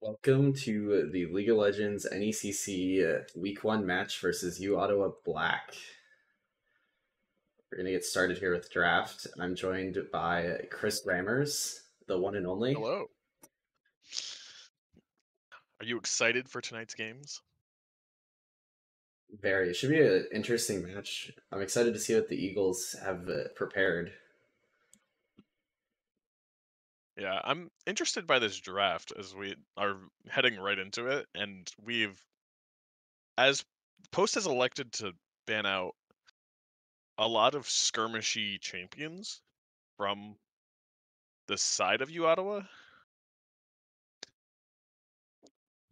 Welcome to the League of Legends NECC Week 1 match versus U Ottawa Black. We're going to get started here with draft. I'm joined by Chris Rammers, the one and only. Hello. Are you excited for tonight's games? Very. It should be an interesting match. I'm excited to see what the Eagles have prepared. Yeah, I'm interested by this draft as we are heading right into it, and as Post has elected to ban out a lot of skirmishy champions from the side of U Ottawa,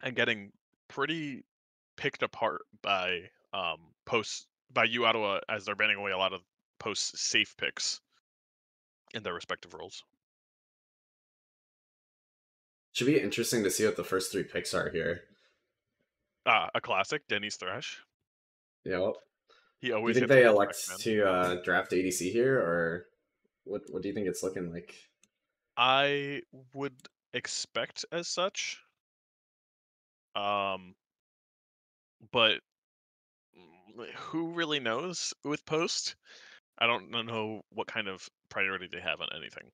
and getting pretty picked apart by Post by U Ottawa as they're banning away a lot of Post's safe picks in their respective roles. Should be interesting to see what the first three picks are here. A classic, Denny's Thresh. You know, He do you always think hits with they the elect Thresh, man. to draft ADC here, or what do you think it's looking like? I would expect as such. Um, but who really knows with Post? I don't know what kind of priority they have on anything.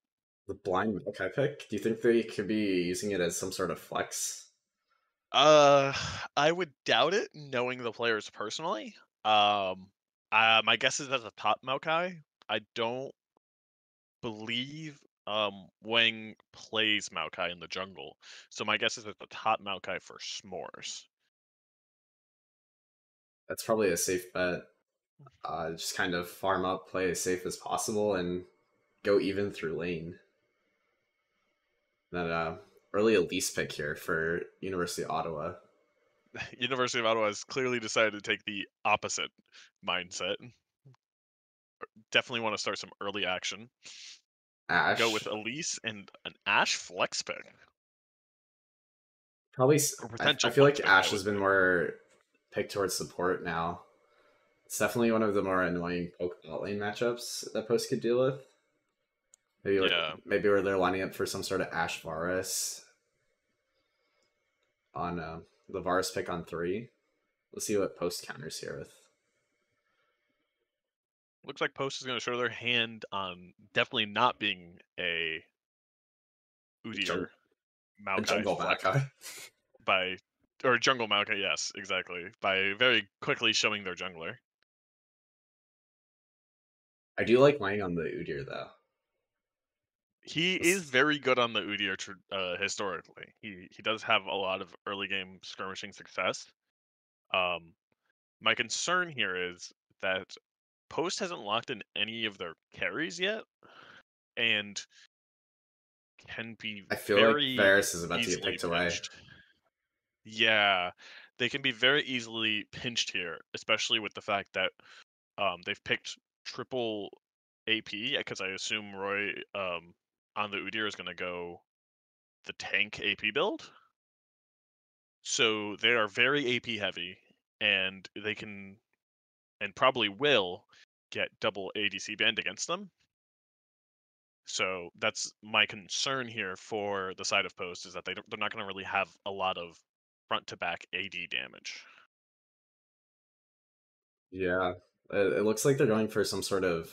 The blind Maokai pick? Do you think they could be using it as some sort of flex? Uh, I would doubt it, knowing the players personally. Um, my guess is that's a top Maokai. I don't believe Wang plays Maokai in the jungle, so my guess is that the top Maokai for S'mores. That's probably a safe bet. Just kind of farm up, play as safe as possible, and go even through lane. That early Elise pick here for University of Ottawa. University of Ottawa has clearly decided to take the opposite mindset. Definitely want to start some early action. Go Ash, with Elise and an Ash flex pick. probably. Or I potential feel flex like pick, I Ash would has been say. more picked towards support now. It's definitely one of the more annoying poke bot lane matchups that Post could deal with. Yeah. Maybe where they're lining up for some sort of Ash Varus on the Varus pick on 3. Let's see what Post counters here with. Looks like Post is going to show their hand on definitely not being a Jung- Udyr a Maokai jungle flex Maokai. by, or Jungle Maokai, yes, exactly, by very quickly showing their jungler. I do like playing on the Udyr though. He is Let's, very good on the Udyr historically. He does have a lot of early game skirmishing success. Um, My concern here is that Post hasn't locked in any of their carries yet, and can be I feel like very Varus is about to get easily picked away. pinched. Yeah, they can be very easily pinched here, especially with the fact that they've picked triple AP, because I assume Roy on the Udyr is going to go the tank AP build. So they are very AP heavy, and they can and probably will get double ADC banned against them. So that's my concern here for the side of Post, is that they're not going to really have a lot of front to back AD damage. Yeah, it looks like they're going for some sort of.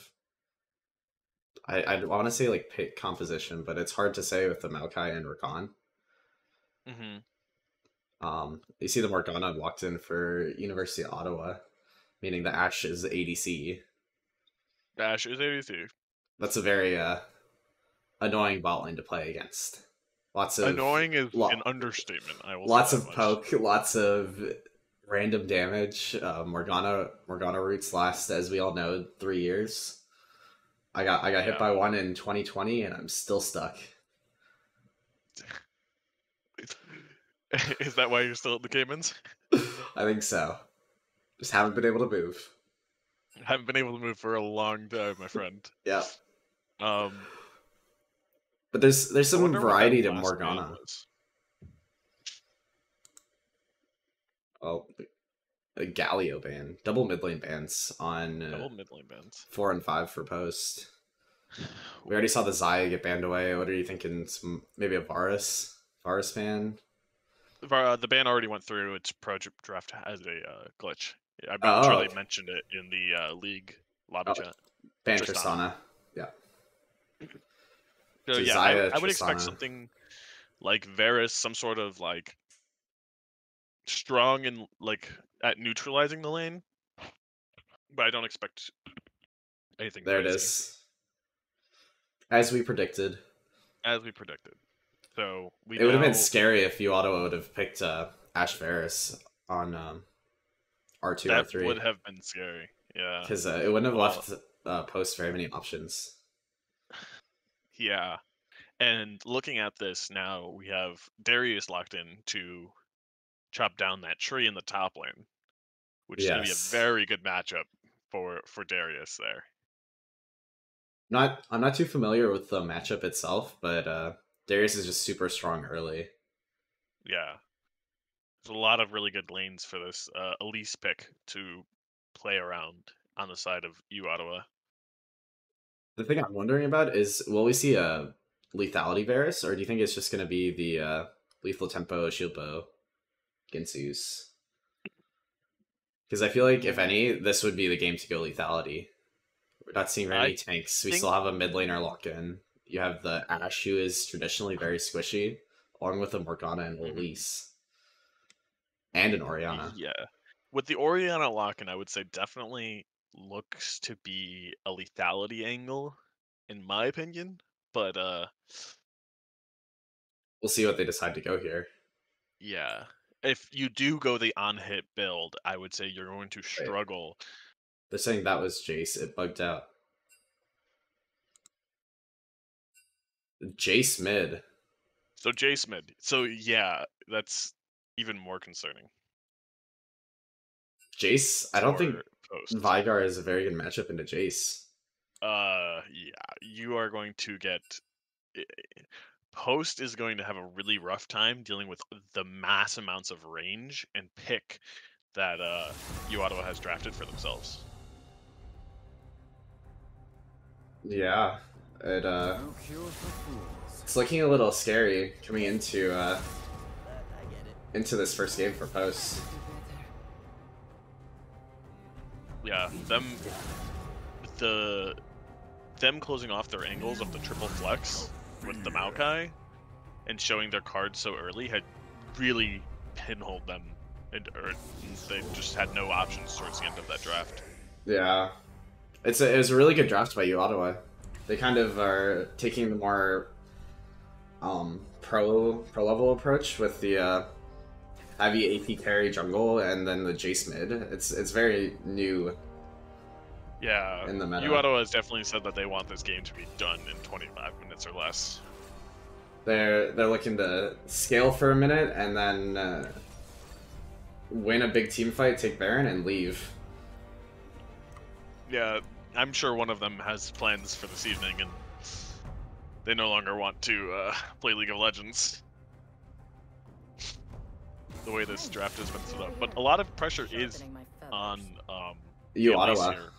I want to say like pick composition, but it's hard to say with the Maokai and Rakan. Mm-hmm. You see the Morgana locked in for University of Ottawa, meaning the Ash is ADC. Dash is ADC. That's a very annoying bot lane to play against. Lots of Annoying is an understatement. I will say lots that of much. poke, lots of random damage. Morgana roots last, as we all know, 3 years. I got hit Yeah. by one in 2020, and I'm still stuck. Is that why you're still at the Caymans? I think so. Just haven't been able to move. Haven't been able to move for a long time, my friend. Yeah, Um, but there's I some wonder what that variety to last ban Morgana. was. Oh, a Galio ban, double mid lane bans on Double mid lane bans. 4 and 5 for post. We already saw the Zaya get banned away. What are you thinking? Maybe a Varus ban? The ban already went through. Its pro draft as a glitch. I'm sure Oh, they okay. mentioned it in the league lobby Oh, chat. ban Tristana. Tristana. Yeah. So So yeah, Zaya, I would expect Tristana. something like Varus, some sort of like strong and like at neutralizing the lane, but I don't expect anything There it crazy, is. As we predicted. as we predicted. So we It would have been now scary if you auto would have picked Ash Varus on R2, that R3. would have been scary. Yeah. Because it wouldn't have Well, left Post very many options. yeah. And looking at this now, we have Darius locked in to chop down that tree in the top lane, which is going to be a Yes. very good matchup for Darius there. I'm not too familiar with the matchup itself, but Darius is just super strong early. Yeah. There's a lot of really good lanes for this Elise pick to play around on the side of U Ottawa. The thing I'm wondering about is, will we see a lethality Varus, or do you think it's just going to be the lethal tempo shield bow Ginsu's? Because I feel like if any, this would be the game to go lethality. We're not seeing very I many tanks. We think still have a mid laner lock in. You have the Ashe, who is traditionally very squishy, along with a Morgana and Elise, and an Oriana. yeah. With the Oriana lock-in, I would say definitely looks to be a lethality angle, in my opinion. But We'll see what they decide to go here. yeah, if you do go the on-hit build, I would say you're going to Wait, struggle. they're saying that was Jace. It bugged out. Jace mid. So Jace mid. So yeah, that's even more concerning Jace, I don't think for Post. Vigar is a very good matchup into Jace. Yeah, you are going to get Post is going to have a really rough time dealing with the mass amounts of range and pick that U Ottawa has drafted for themselves. Yeah, it's looking a little scary coming into this first game for Post. Yeah, them closing off their angles of the triple flex with the Maokai and showing their cards so early had really pinholed them, and they just had no options towards the end of that draft. Yeah, it was a really good draft by U Ottawa. They kind of are taking the more pro level approach with the heavy AP carry jungle and then the Jace mid. It's very new. Yeah, In the meta. U Ottawa has definitely said that they want this game to be done in 25 minutes or less. They're looking to scale for a minute and then win a big team fight, take Baron, and leave. Yeah, I'm sure one of them has plans for this evening, and they no longer want to play League of Legends. The way this draft has been set up, but a lot of pressure is on U Elise Ottawa. here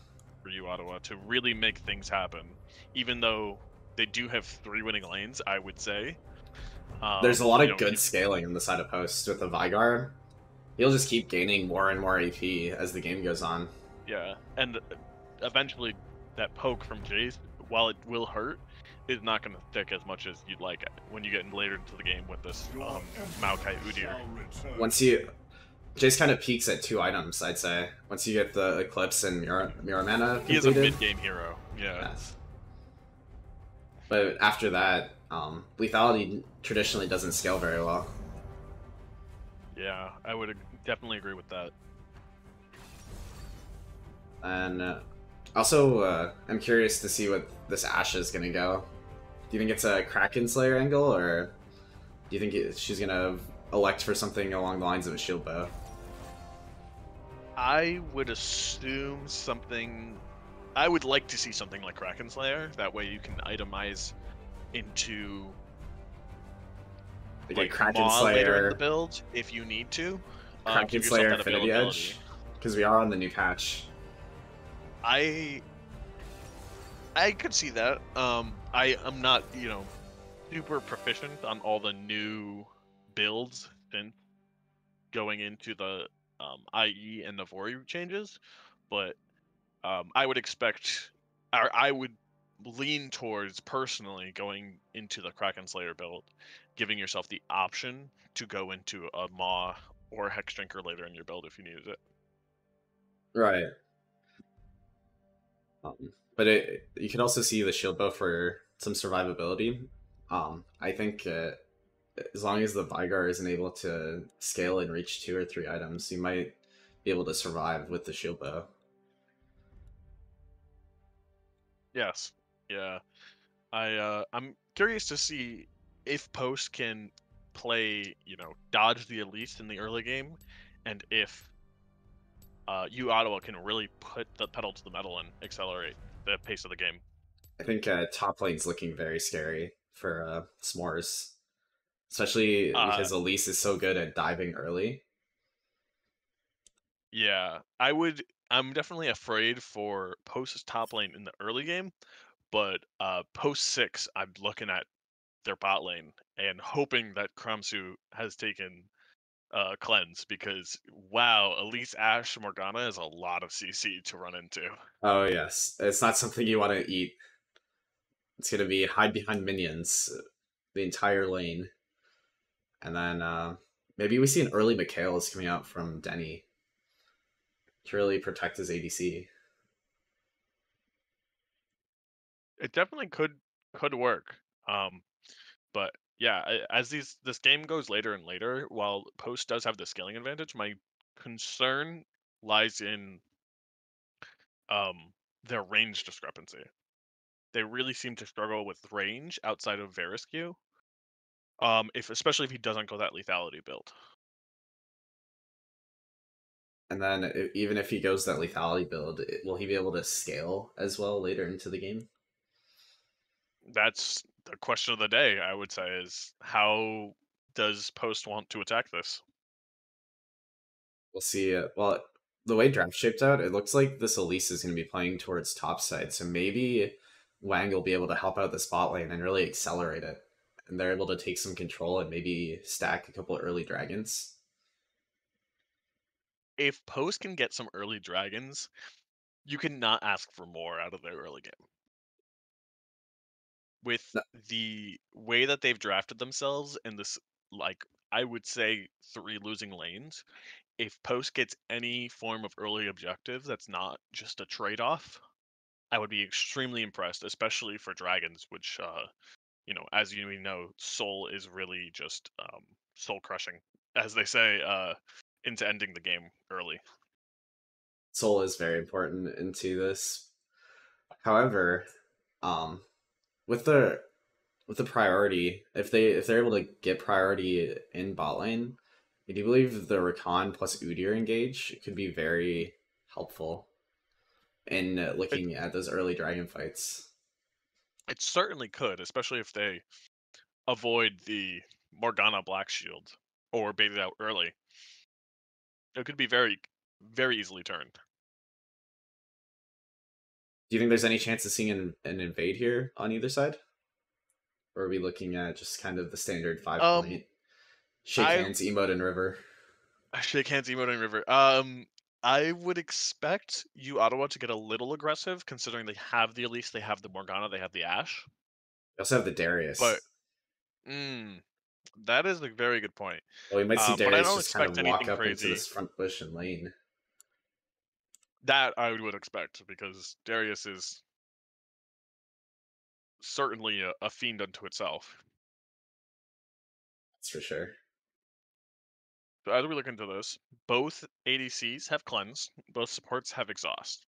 for U Ottawa to really make things happen. Even though they do have 3 winning lanes, I would say. There's a lot of good scaling on the side of Post with the Vigar. He'll just keep gaining more and more AP as the game goes on. Yeah, and eventually that poke from Jace, while it will hurt, is not going to stick as much as you'd like when you get later into the game with this Maokai Udyr. Once Jace kind of peaks at 2 items, I'd say. Once you get the Eclipse and Mirror Mana completed. He is a mid-game hero, yeah. But after that, lethality traditionally doesn't scale very well. Yeah, I would definitely agree with that. And also, I'm curious to see what this Ashe is going to go. Do you think it's a Kraken Slayer angle, or do you think she's going to elect for something along the lines of a shield bow? I would assume something... I would like to see something like Kraken Slayer. That way you can itemize into like Kraken Slayer later in the build if you need to. Kraken Slayer Infinity Edge, because we are on the new patch. I could see that. I am not, super proficient on all the new builds since going into the IE and Navori changes, but I would expect, or I would lean towards personally going into the Kraken Slayer build, giving yourself the option to go into a Maw or Hex Drinker later in your build if you needed it. Right. But you can also see the shield bow for some survivability. I think as long as the Vigar isn't able to scale and reach 2 or 3 items, you might be able to survive with the shield bow. Yes. Yeah. I'm curious to see if Post can play, dodge the elites in the early game, and if U Ottawa can really put the pedal to the metal and accelerate the pace of the game. I think top lane's looking very scary for S'mores, especially Uh, because Elise is so good at diving early. yeah, I'm definitely afraid for Post's top lane in the early game, but Post 6, I'm looking at their bot lane and hoping that Kramsu has taken cleanse, because wow, Elise Ashe Morgana is a lot of CC to run into. Oh yes, it's not something you want to eat. It's gonna be hide behind minions the entire lane, and then maybe we see an early Mikhails coming out from Denny to really protect his ADC. It definitely could work. But yeah, as this game goes later and later, while Post does have the scaling advantage, my concern lies in their range discrepancy. They really seem to struggle with range outside of Veriscu. If especially if he doesn't go that lethality build. And then even if he goes that lethality build, will he be able to scale as well later into the game? That's the question of the day, I would say, is how does Post want to attack this? We'll see. Well, the way draft shaped out, it looks like this Elise is going to be playing towards top side, so maybe Wang will be able to help out the spot lane and really accelerate it, and they're able to take some control and maybe stack a couple early dragons. If Post can get some early dragons, you cannot ask for more out of their early game. With No, the way that they've drafted themselves in this, like, I would say 3 losing lanes, if Post gets any form of early objective that's not just a trade-off, I would be extremely impressed, especially for dragons, which, as you know, soul is really just soul crushing, as they say, into ending the game early. Soul is very important into this. However, um, with the priority, if they're able to get priority in bot lane, I do believe the Rakan plus Udyr engage could be very helpful in It looking at those early dragon fights. it certainly could, especially if they avoid the Morgana Black Shield or bait it out early. It could be very, very easily turned. Do you think there's any chance of seeing an invade here on either side? Or are we looking at just kind of the standard 5 point Um, shake I hands, emote, and river? shake hands, emoting river. I would expect you Ottawa to get a little aggressive, considering they have the Elise, they have the Morgana, they have the Ashe. We also have the But Darius. mm, that is a very good point. Well, we might see But I Darius don't just kind expect of walk anything up into crazy. this front bush and lane. That I would expect, because Darius is certainly a fiend unto itself. That's for sure. So as we look into this, both ADCs have cleanse, both supports have exhaust.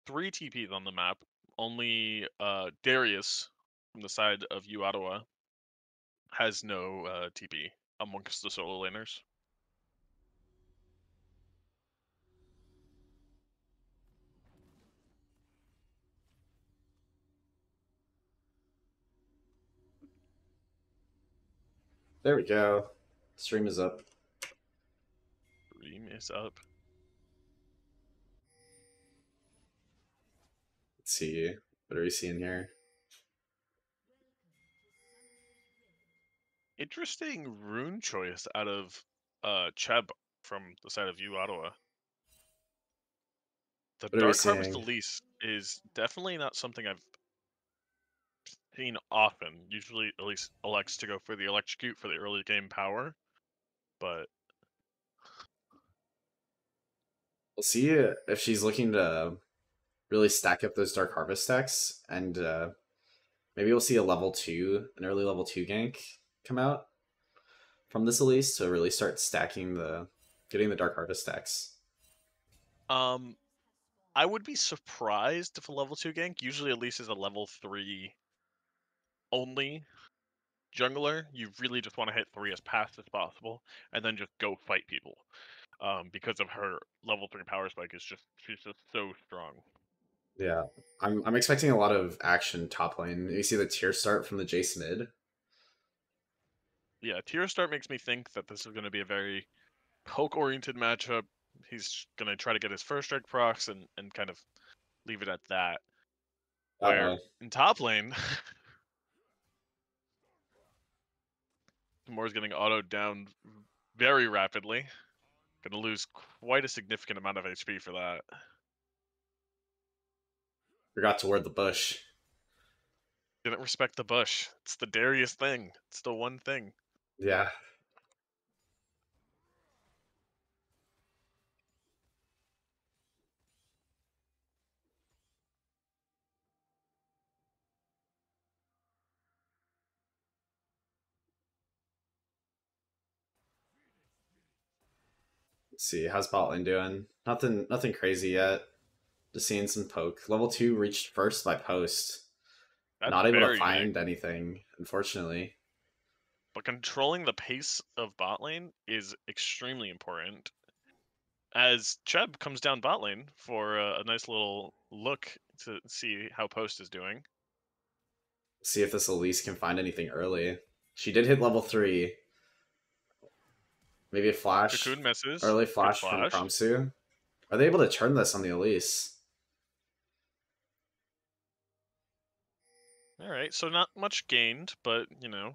3 TPs on the map. Only Darius from the side of U Ottawa has no TP amongst the solo laners. There we go. Stream is up. Dream is up. Let's see. What are we seeing here? Interesting rune choice out of Cheb from the side of U Ottawa. The What are we Dark Harvest seeing? Elise is definitely not something I've seen often. Usually Elise elects to go for the electrocute for the early game power, but We'll see if she's looking to really stack up those Dark Harvest stacks, and maybe we'll see an early level 2 gank come out from this Elise to really start getting the Dark Harvest stacks. um I would be surprised if a level 2 gank. Usually Elise is a level 3 only jungler. You really just want to hit 3 as fast as possible and then just go fight people. Because of her level 3 power spike is just she's just so strong. Yeah, I'm expecting a lot of action top lane. You see the tier start from the Jace mid. Yeah, tier start makes me think that this is going to be a very poke oriented matchup. He's going to try to get his first strike procs and kind of leave it at that. Where Uh-oh. in top lane, Moore's getting autoed down very rapidly. Going to lose quite a significant amount of HP for that. Forgot to ward the bush. Didn't respect the bush. It's the Darius thing. It's the one thing. Yeah. Let's see, how's bot lane doing? Nothing crazy yet. Just seeing some poke. Level 2 reached first by post. That's Not able to very big. find anything, unfortunately. But controlling the pace of bot lane is extremely important. As Cheb comes down bot lane for a nice little look to see how Post is doing. See if this Elise can find anything early. She did hit level 3. Maybe a flash, Cocoon misses. early Good flash from flash. Kromsu. Are they able to turn this on the Elise? All right, so not much gained, but you know,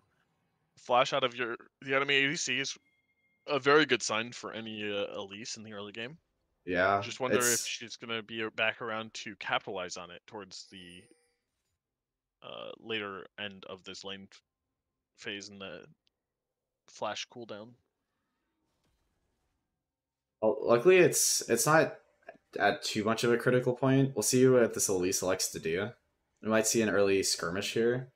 flash out of the enemy ADC is a very good sign for any Elise in the early game. Yeah, Just wonder if she's gonna be back around to capitalize on it towards the later end of this lane phase in the flash cooldown. well, luckily it's not at too much of a critical point. We'll see what this Elise elects to do. We might see an early skirmish here.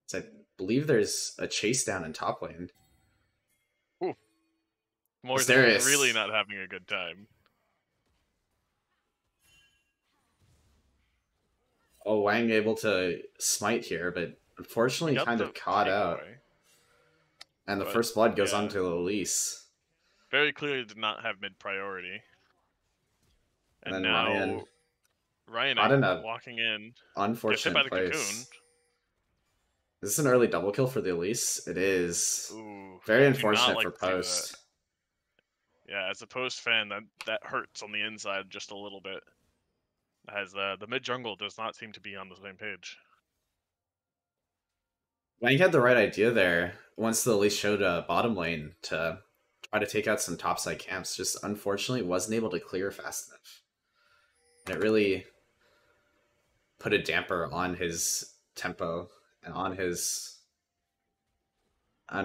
So I believe there's a chase down in top lane. Ooh. Moore's really Asterius. not having a good time. Oh, Wang able to smite here, but He unfortunately got kind the of caught out. takeaway, And the but first blood goes on yeah, to Elise. very clearly did not have mid priority. And And then Ryan now Ryanite caught in a walking in, gets hit by unfortunate the cocoon. place. Is this an early double kill for the Elise? It is. Ooh, Very do not unfortunate like for to see that. post. Yeah, as a post fan, that hurts on the inside just a little bit. As the mid jungle does not seem to be on the same page. Wang had the right idea there once the Elise showed bottom lane to try to take out some topside camps. Just unfortunately wasn't able to clear fast enough. And it really put a damper on his tempo and on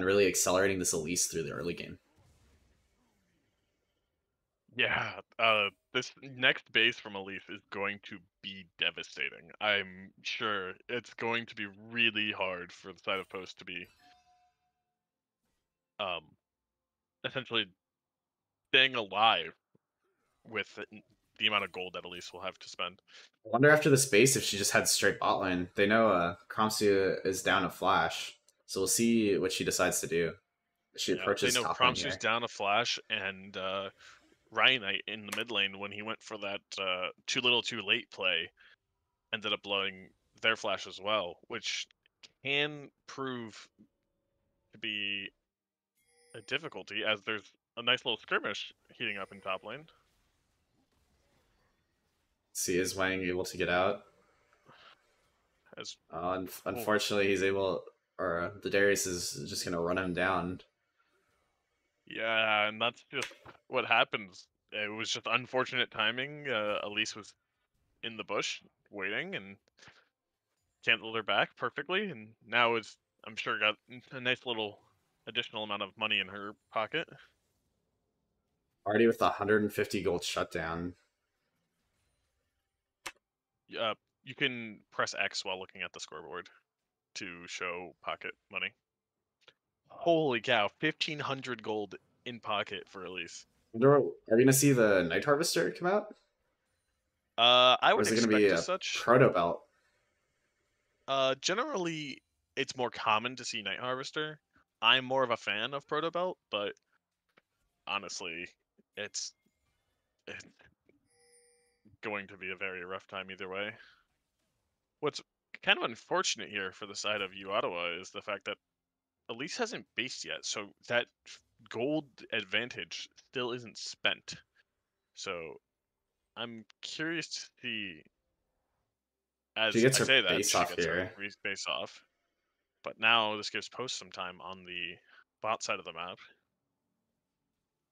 really accelerating this Elise through the early game. Yeah, this next base from Elise is going to be devastating. I'm sure it's going to be really hard for the side of Post to be um essentially staying alive with the amount of gold that Elise will have to spend. I wonder after this base if she just had straight bot lane. They know Kromsu is down a flash, so we'll see what she decides to do. She Yeah, they approaches know top lane Kromsu's here. down a flash, and Ryanite in the mid lane when he went for that too little too late play ended up blowing their flash as well, which can prove to be a difficulty as there's a nice little skirmish heating up in top lane. See, is Wang able to get out? As Unfortunately, he's able. or the Darius is just gonna run him down. Yeah, and that's just what happens. It was just unfortunate timing. Elise was in the bush waiting and canceled her back perfectly, and now is I'm sure got a nice little additional amount of money in her pocket. Already with 150 gold shutdown. You can press X while looking at the scoreboard to show pocket money. Holy cow, 1,500 gold in pocket for Elise. Are we gonna see the Night Harvester come out? I Or would is it gonna be expect as a such. proto belt? Generally, it's more common to see Night Harvester. I'm more of a fan of Proto Belt, but honestly, it's, it's going to be a very rough time either way. What's kind of unfortunate here for the side of U Ottawa is the fact that Elise hasn't based yet, so that gold advantage still isn't spent. So I'm curious to see. She As gets I her say that, base she off gets her here. base off. But now this gives Post some time on the bot side of the map.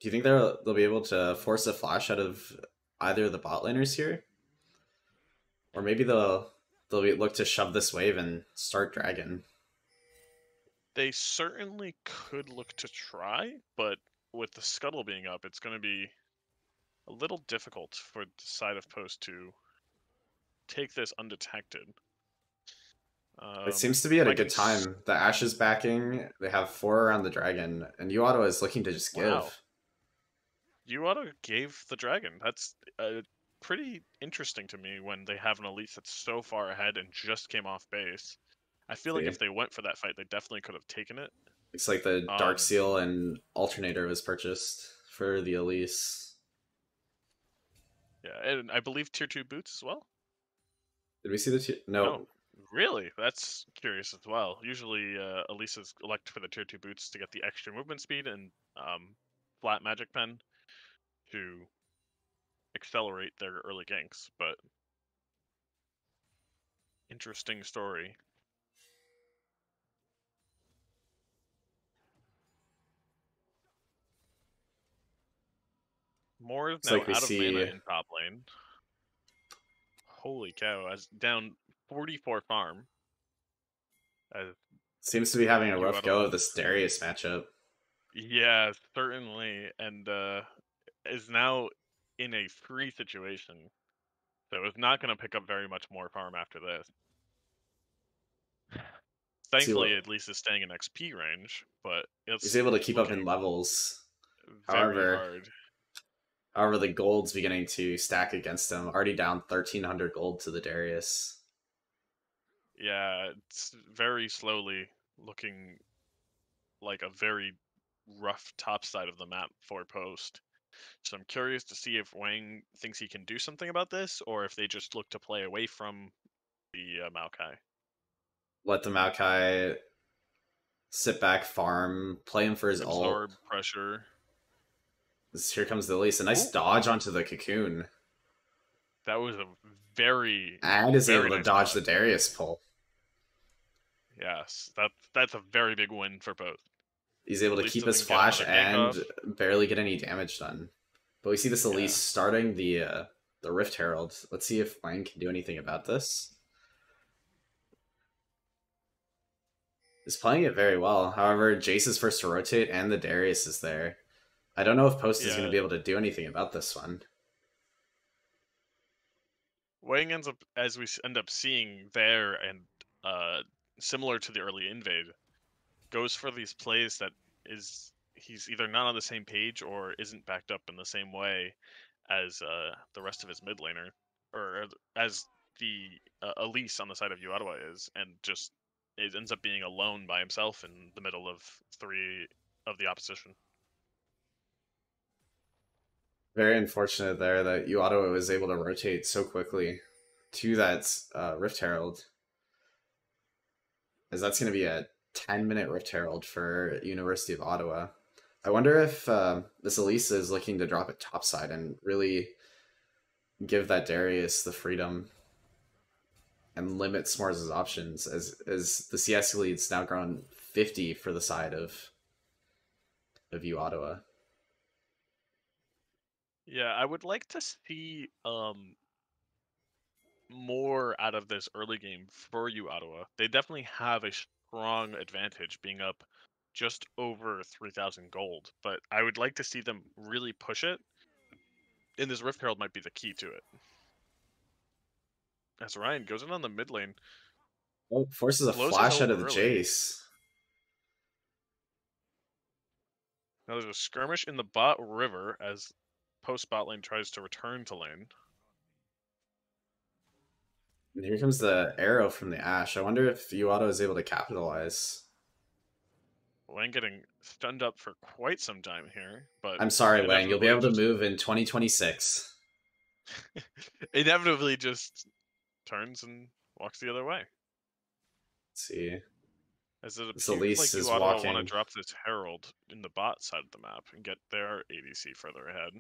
Do you think they'll be able to force a flash out of either of the bot laners here? Or maybe they'll look to shove this wave and start Dragon. They certainly could look to try, but with the scuttle being up, it's going to be a little difficult for the side of Post to take this undetected. It seems to be at a My good time. The Ashe is backing. They have 4 around the Dragon, and U Ottawa is looking to just Wow. give. Uauto gave the Dragon. That's pretty interesting to me when they have an Elite that's so far ahead and just came off base. I feel like See? if they went for that fight, they definitely could have taken it. Looks like the Dark Seal and Alternator was purchased for the Elise. Yeah, and I believe tier 2 boots as well. Did we see the no? Oh, really? That's curious as well. Usually, Elisa's elect for the tier 2 boots to get the extra movement speed and flat magic pen to accelerate their early ganks, but interesting story. Moore is It's now like we out of mana see. in top lane. Holy cow, as down 44 farm. As Seems to be having a rough go Uauto, of this Darius matchup. yeah, certainly, and is now in a free situation. So it's not going to pick up very much more farm after this. See Thankfully, what at least it's staying in XP range, but he's it's able to keep up in looking levels. very However, hard. the gold's beginning to stack against him. Already down 1,300 gold to the Darius. Yeah, it's very slowly looking like a very rough top side of the map for Post. So I'm curious to see if Wang thinks he can do something about this, or if they just look to play away from the Maokai. Let the Maokai sit back, farm, play him for his ult. Absorb pressure. Here comes the Elise. A nice dodge onto the Cocoon. That was a very And is very able to nice dodge the Darius pull. Yes, that's a very big win for both. He's able to Elise keep his doesn't get flash another gank and off. barely get any damage done. But we see this Elise starting the Rift Herald. Let's see if Wang can do anything about this. He's playing it very well. However, Jace is first to rotate and the Darius is there. I don't know if Post is going to be able to do anything about this one. Wang ends up, as we end up seeing there, and similar to the early invade, goes for these plays that he's either not on the same page or isn't backed up in the same way as the rest of his mid laner, or as the Elise on the side of U Ottawa is, and just it ends up being alone by himself in the middle of 3 of the opposition. Very unfortunate there that U Ottawa was able to rotate so quickly to that Rift Herald. As that's going to be a 10-minute Rift Herald for University of Ottawa. I wonder if this Elisa is looking to drop it topside and really give that Darius the freedom. and limit S'mores' options as the CS lead's now grown 50 for the side of U Ottawa. Yeah, I would like to see more out of this early game for you, Ottawa. They definitely have a strong advantage being up just over 3,000 gold, but I would like to see them really push it, and this Rift Herald might be the key to it. As Ryan goes in on the mid lane, Oh, forces a blows his flash out ult of the early. Jace. Now there's a skirmish in the bot river as post bot lane tries to return to lane. And here comes the arrow from the Ashe. I wonder if Uado is able to capitalize. Wang getting stunned up for quite some time here, but I'm sorry, Wang. You'll be inevitably able to just move in 2026. inevitably just turns and walks the other way. Let's see. As it This appears like Elise is you Ottawa want to walking. drop this Herald in the bot side of the map and get their ADC further ahead.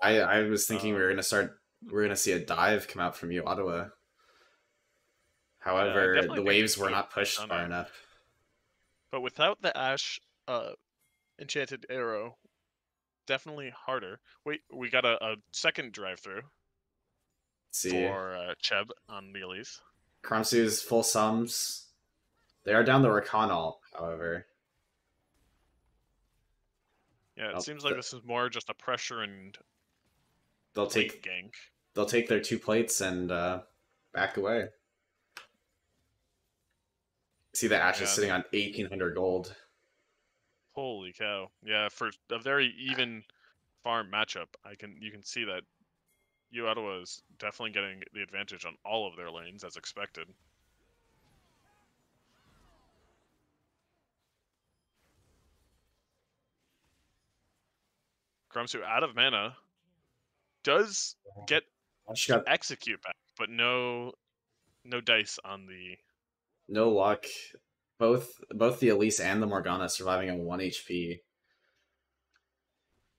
I was thinking we're gonna see a dive come out from U Ottawa. Yeah, I However, definitely the think they waves were could have not pushed done far it. enough. But without the Ashe enchanted arrow, definitely harder. Wait, we got a second drive through Let's see. for Cheb on the Elise. Kramsu's full sums. They are down the Rakan ult, however. Yeah, it Nope. seems like this is more just a pressure and They'll plate take gank. they'll take their 2 plates and back away. See the Ashe is Yeah, sitting on 1,800 gold. holy cow! Yeah, for a very even farm matchup, you can see that U Ottawa is definitely getting the advantage on all of their lanes as expected. Krumsu out of mana does get Ashe the got execute back, but no dice on the. no luck. Both the Elise and the Morgana surviving on 1 HP.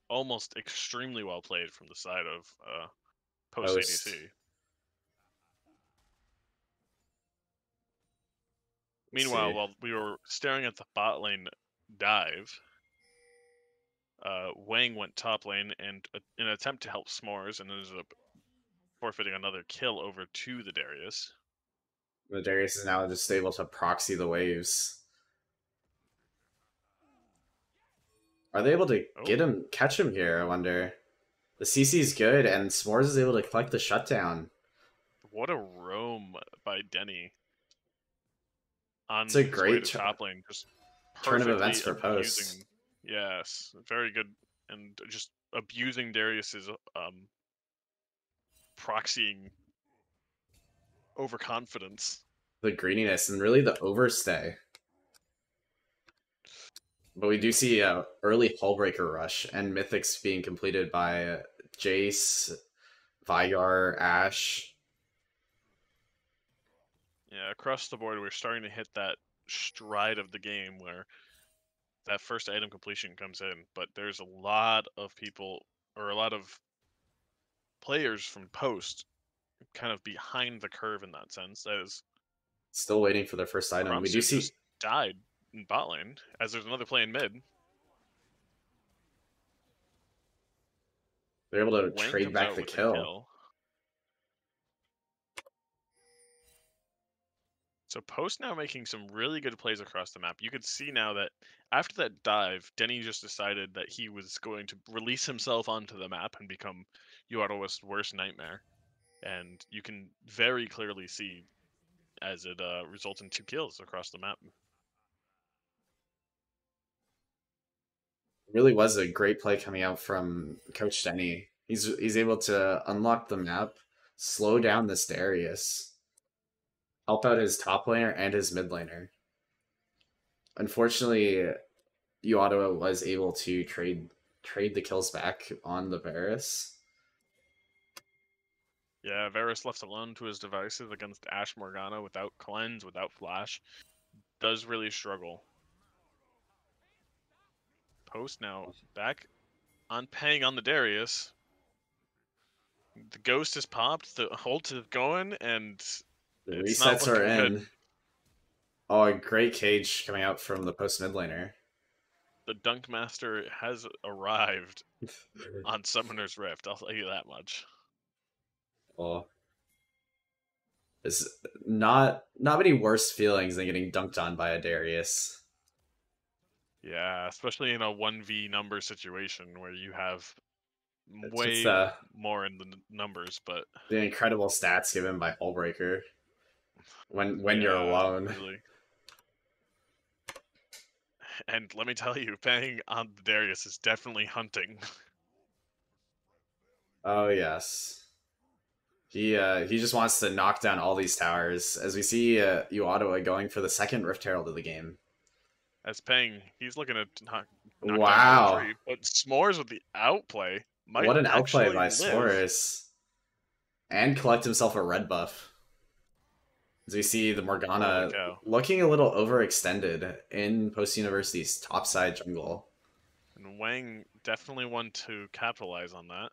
Almost extremely well played from the side of post Post. ADC. Meanwhile, See. while we were staring at the bot lane dive, Wang went top lane and in an attempt to help S'mores and ended up forfeiting another kill over to the Darius. The Darius is now just able to proxy the waves. Are they able to catch him here, I wonder? The CC is good, and S'mores is able to collect the shutdown. What a roam by Denny on It's a his way great to top lane, just turn of events perfectly for post. abusing. Yes, very good, and just abusing Darius's proxying overconfidence. The greeniness and really the overstay. But we do see a early Hullbreaker rush and Mythics being completed by Jace, Veigar, Ashe. Yeah, across the board, we're starting to hit that stride of the game where that first item completion comes in, but there's a lot of people or a lot of players from post kind of behind the curve in that sense. That is, Still waiting for their first item. We do Krumsu see just died in bot lane as there's another play in mid. they're able to Wang trade comes back out the with the kill. kill. So post now making some really good plays across the map. You could see now that after that dive, Denny just decided that he was going to release himself onto the map and become Uatowa's worst nightmare. And you can very clearly see as it results in 2 kills across the map. It really was a great play coming out from Coach Denny. He's able to unlock the map, slow down this Darius, help out his top laner and his mid laner. Unfortunately, U Ottawa was able to trade the kills back on the Varus. Yeah, Varus left alone to his devices against Ashe Morgana without cleanse, without flash, does really struggle. Post now back on paying on the Darius. The ghost is popped, the ult is going, and The it's not resets are looking good. in. Oh, a great cage coming out from the post mid laner. The Dunk Master has arrived on Summoner's Rift, I'll tell you that much. Well, it's not many worse feelings than getting dunked on by a Darius. Yeah, especially in a 1v number situation where you have It's just way more in the numbers, but the incredible stats given by Hullbreaker when you're yeah, alone. really. And let me tell you, paying on Darius is definitely hunting. Oh yes. He just wants to knock down all these towers. As we see Ottawa going for the second Rift Herald of the game. As Peng, he's looking to knock down another Wow. tree, but S'mores with the outplay might What an outplay actually by live. S'mores. And collect himself a red buff. As we see the Holy Morgana cow. looking a little overextended in Post University's topside jungle. And Wang definitely one to capitalize on that.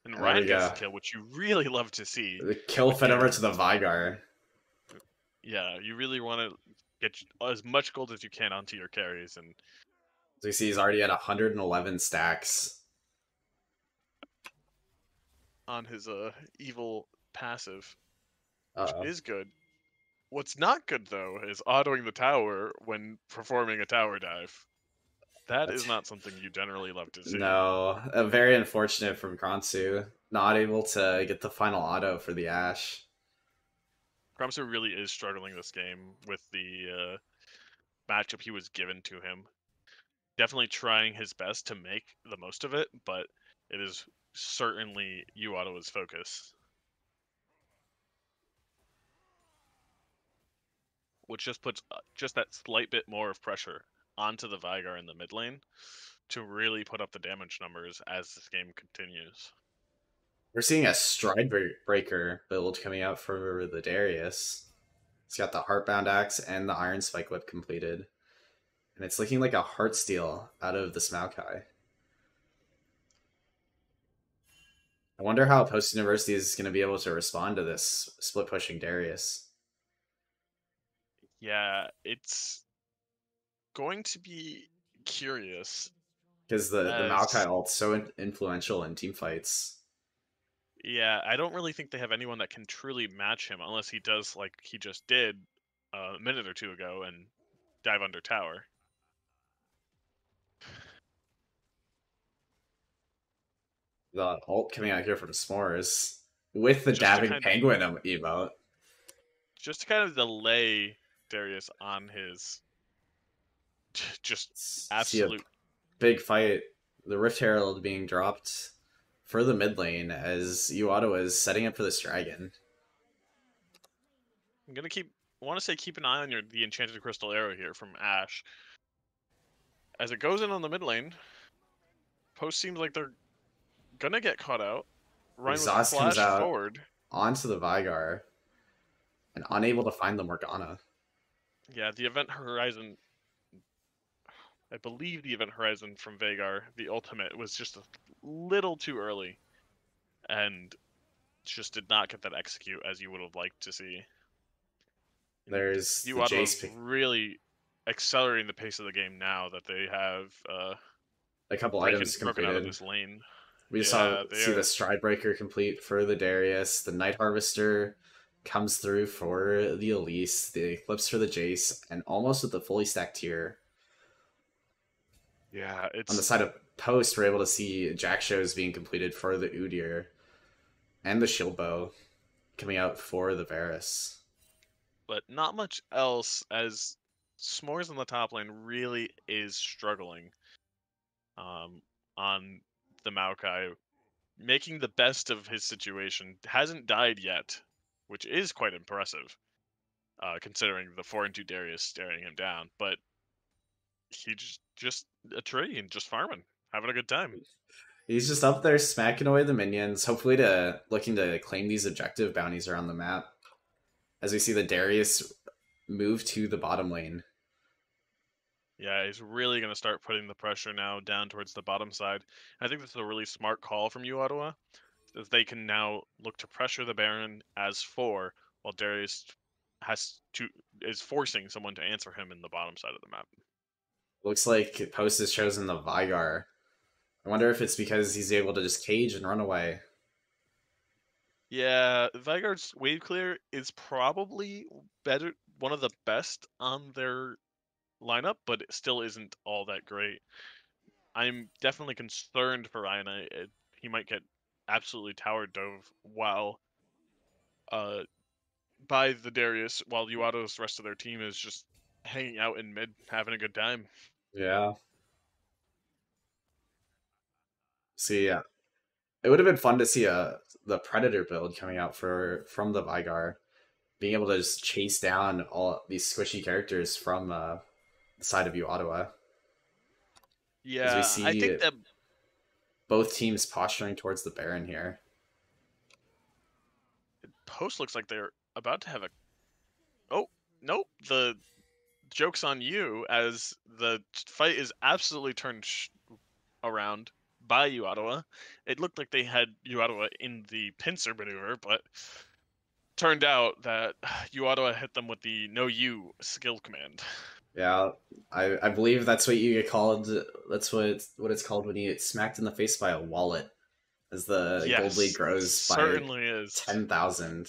And And there Ryan we gets go. the kill, which you really love to see The kill with fed over your... to the Vigar. Yeah, you really want to get as much gold as you can onto your carries, and As we see he's already at 111 stacks. on his evil passive, which Uh-oh. is good. What's not good, though, is autoing the tower when performing a tower dive. That is That's not something you generally love to see. no, very unfortunate from Kransu. Not able to get the final auto for the Ashe. Krumser really is struggling this game with the matchup he was given to him. Definitely trying his best to make the most of it, but it is certainly Ottawa's focus. Which just puts just that slight bit more of pressure onto the Vigar in the mid lane to really put up the damage numbers as this game continues. We're seeing a stride breaker build coming out for the Darius. It's got the Heartbound Axe and the Iron Spike Whip completed. And it's looking like a Heartsteel out of the Maokai. I wonder how Post University is going to be able to respond to this split pushing Darius. Yeah, it's going to be curious Because the Maokai as ult's so influential in team fights. yeah, I don't really think they have anyone that can truly match him unless he does like he just did a minute or two ago and dive under tower. The ult coming out here from S'mores with the Just to dabbing kind of penguin emote. delay Darius on his just See a absolute. big fight. The Rift Herald being dropped for the mid lane as Ottawa is setting up for this dragon. I'm gonna keep. I want to say keep an eye on the enchanted crystal arrow here from Ashe. As it goes in on the mid lane, Post seems like they're gonna get caught out. Ryan with the Exhaust comes flash out forward. onto the Vigar and unable to find the Morgana. Yeah, the event horizon. I believe the event horizon from Vagar, the ultimate, was just a little too early, and just did not get that execute as you would have liked to see. There's the Ottawa Jace pick. really accelerating the pace of the game now that they have A couple broken items broken out of completed. this lane. We Yeah, they see the are. Stride Breaker complete for the Darius. The Night Harvester comes through for the Elise. The Eclipse for the Jace, and almost with the fully stacked tier. Yeah, On the it's side of Post, we're able to see Jack shows being completed for the Udyr and the Shield Bow coming out for the Varus. but not much else as S'mores in the top lane really is struggling on the Maokai, making the best of his situation. Hasn't died yet, which is quite impressive, considering the 4-2 Darius staring him down. But he just a tree and just farming, having a good time. He's just up there smacking away the minions, hopefully to looking to claim these objective bounties around the map. As we see the Darius move to the bottom lane. Yeah, he's really going to start putting the pressure now down towards the bottom side. I think this is a really smart call from you, Ottawa. as they can now look to pressure the Baron as 4, while Darius is forcing someone to answer him in the bottom side of the map. Looks like Post has chosen the Vygar. I wonder if it's because he's able to just cage and run away. Yeah, Vygar's wave clear is probably better, one of the best on their lineup, but it still isn't all that great. I'm definitely concerned for Ryan. He might get absolutely tower dove while uh by the Darius, while Uato's rest of their team is just hanging out in mid, having a good time. Yeah. See, yeah. It would have been fun to see the Predator build coming out from the Vygar, being able to just chase down all these squishy characters from the side of Ottawa. As we Yeah, I see think that both teams posturing towards the Baron here. Post looks like they're about to have a. Oh, nope. The joke's on you, as the fight is absolutely turned around by Ottawa. It looked like they had Ottawa in the pincer maneuver, but turned out that Ottawa hit them with the no you skill command. Yeah, I believe that's what you get called. That's what it's called when you get smacked in the face by a wallet, as the gold lead Yes, grows by certainly is. 10,000.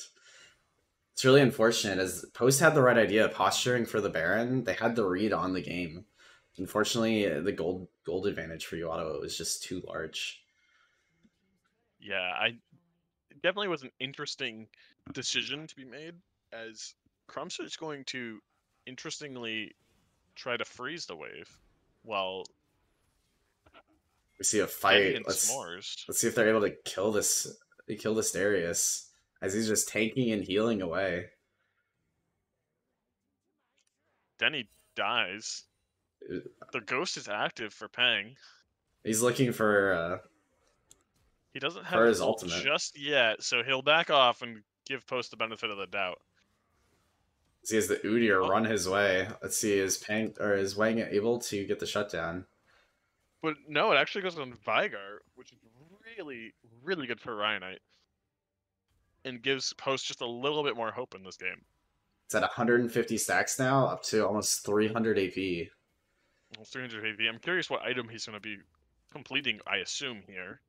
It's really unfortunate, as Post had the right idea, posturing for the Baron. They had the read on the game. Unfortunately, the gold advantage for Ottawa was just too large. Yeah, I definitely was an interesting decision to be made, as Crumbster is going to interestingly try to freeze the wave while We see a getting fight. in Let's s'mores. let's see if they're able to kill this Darius, as he's just tanking and healing away. Denny dies. The ghost is active for Pang. He's looking He doesn't have for a his full ultimate. just yet, so he'll back off and give Post the benefit of the doubt. He has the Udyr Oh, run his way. Let's see, is Wang able to get the shutdown? but no, it actually goes on Vygar, which is really, really good for Ryanite, and gives Post just a little bit more hope in this game. It's at 150 stacks now, up to almost 300 AP. Well, 300 AV. I'm curious what item he's going to be completing, I assume, here.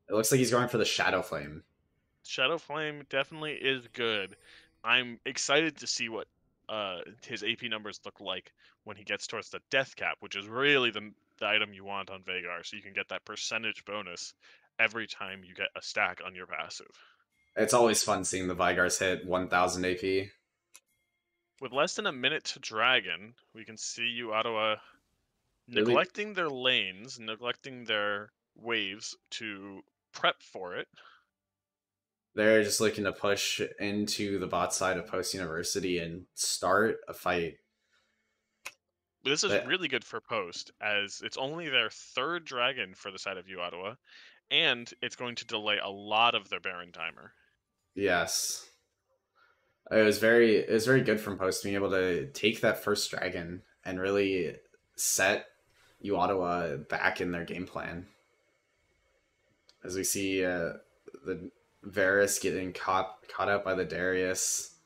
It looks like he's going for the Shadow Flame. Shadow Flame definitely is good. I'm excited to see what his AP numbers look like when he gets towards the Death Cap, which is really the item you want on Veigar, so you can get that percentage bonus every time you get a stack on your passive. It's always fun seeing the Vygars hit 1000 AP. With less than a minute to Dragon, we can see Ottawa Really, neglecting their lanes, neglecting their waves to prep for it. they're just looking to push into the bot side of Post University and start a fight. This is But really good for Post, as it's only their third dragon for the side of Ottawa, and it's going to delay a lot of their Baron timer. yes, it was very good from Post being able to take that first dragon and really set Ottawa back in their game plan. As we see the Varus getting caught up by the Darius,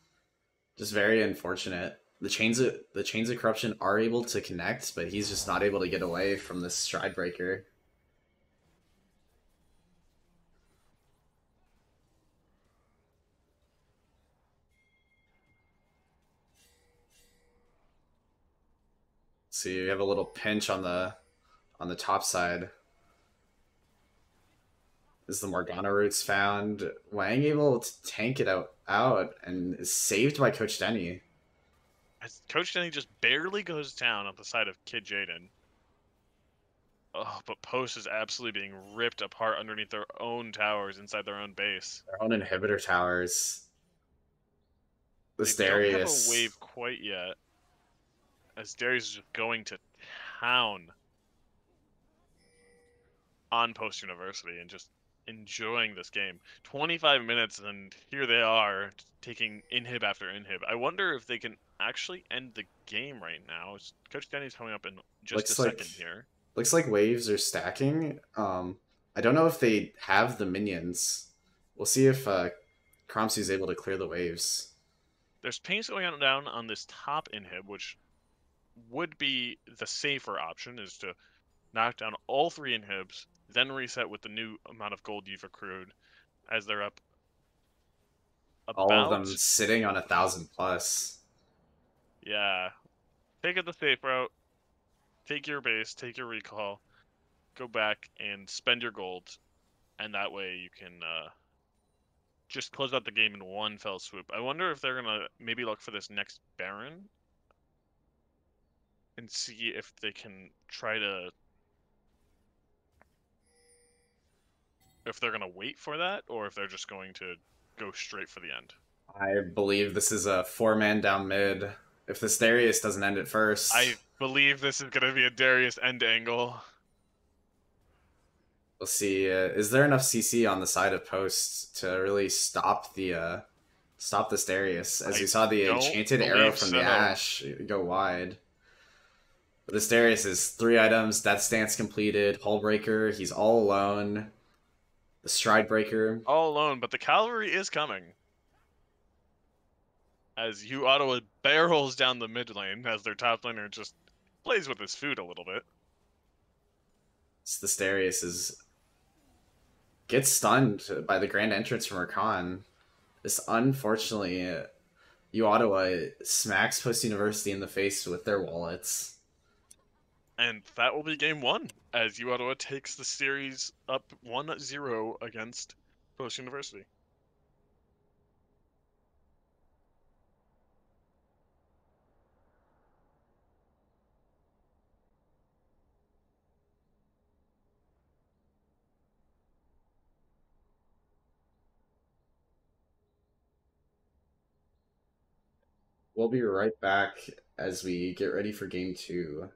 just very unfortunate. The chains of corruption are able to connect, but he's just not able to get away from this stride breaker. So you have a little pinch on the top side. Is the Morgana roots found? Wang able to tank it out and is saved by Coach Denny. As Coach Denny just barely goes down on the side of Kid Jaden. Oh, but Post is absolutely being ripped apart underneath their own towers inside their own base. Their own inhibitor towers. This They don't have a Darius. wave quite yet, as Darius is just going to town on Post University and just enjoying this game. 25 minutes, and here they are taking inhib after inhib. I wonder if they can actually end the game right now. Coach Denny's coming up in just Looks a second like here. looks like waves are stacking. I don't know if they have the minions We'll see if Kromsu's able to clear the waves. There's paints going on down on this top inhib, which would be the safer option, is to knock down all 3 inhibs, then reset with the new amount of gold you've accrued, as they're up All of them about, sitting on 1,000+. yeah. Take it the safe route, take your base, take your recall, go back and spend your gold, and that way you can just close out the game in one fell swoop. I wonder if they're gonna maybe look for this next Baron and see if they can try to, if they're gonna wait for that, or if they're just going to go straight for the end. I believe this is a 4-man down mid. If this Darius doesn't end it first. I believe this is gonna be a Darius end angle. We'll see. Is there enough CC on the side of post to really stop the stop this Darius? As I you saw the don't enchanted arrow believe from so. the Ash go wide. But this Darius is 3 items, Death Stance completed, Hullbreaker, he's all alone. The Stride Breaker. All alone, but the cavalry is coming. As Yu Ottawa barrels down the mid lane, as their top laner just plays with his food a little bit. So this Darius gets stunned by the grand entrance from Rakan. This unfortunately, Yu Ottawa smacks Post University in the face with their wallets. And that will be game 1, as Yu Ottawa takes the series up 1-0 against Post University. We'll be right back as we get ready for game 2.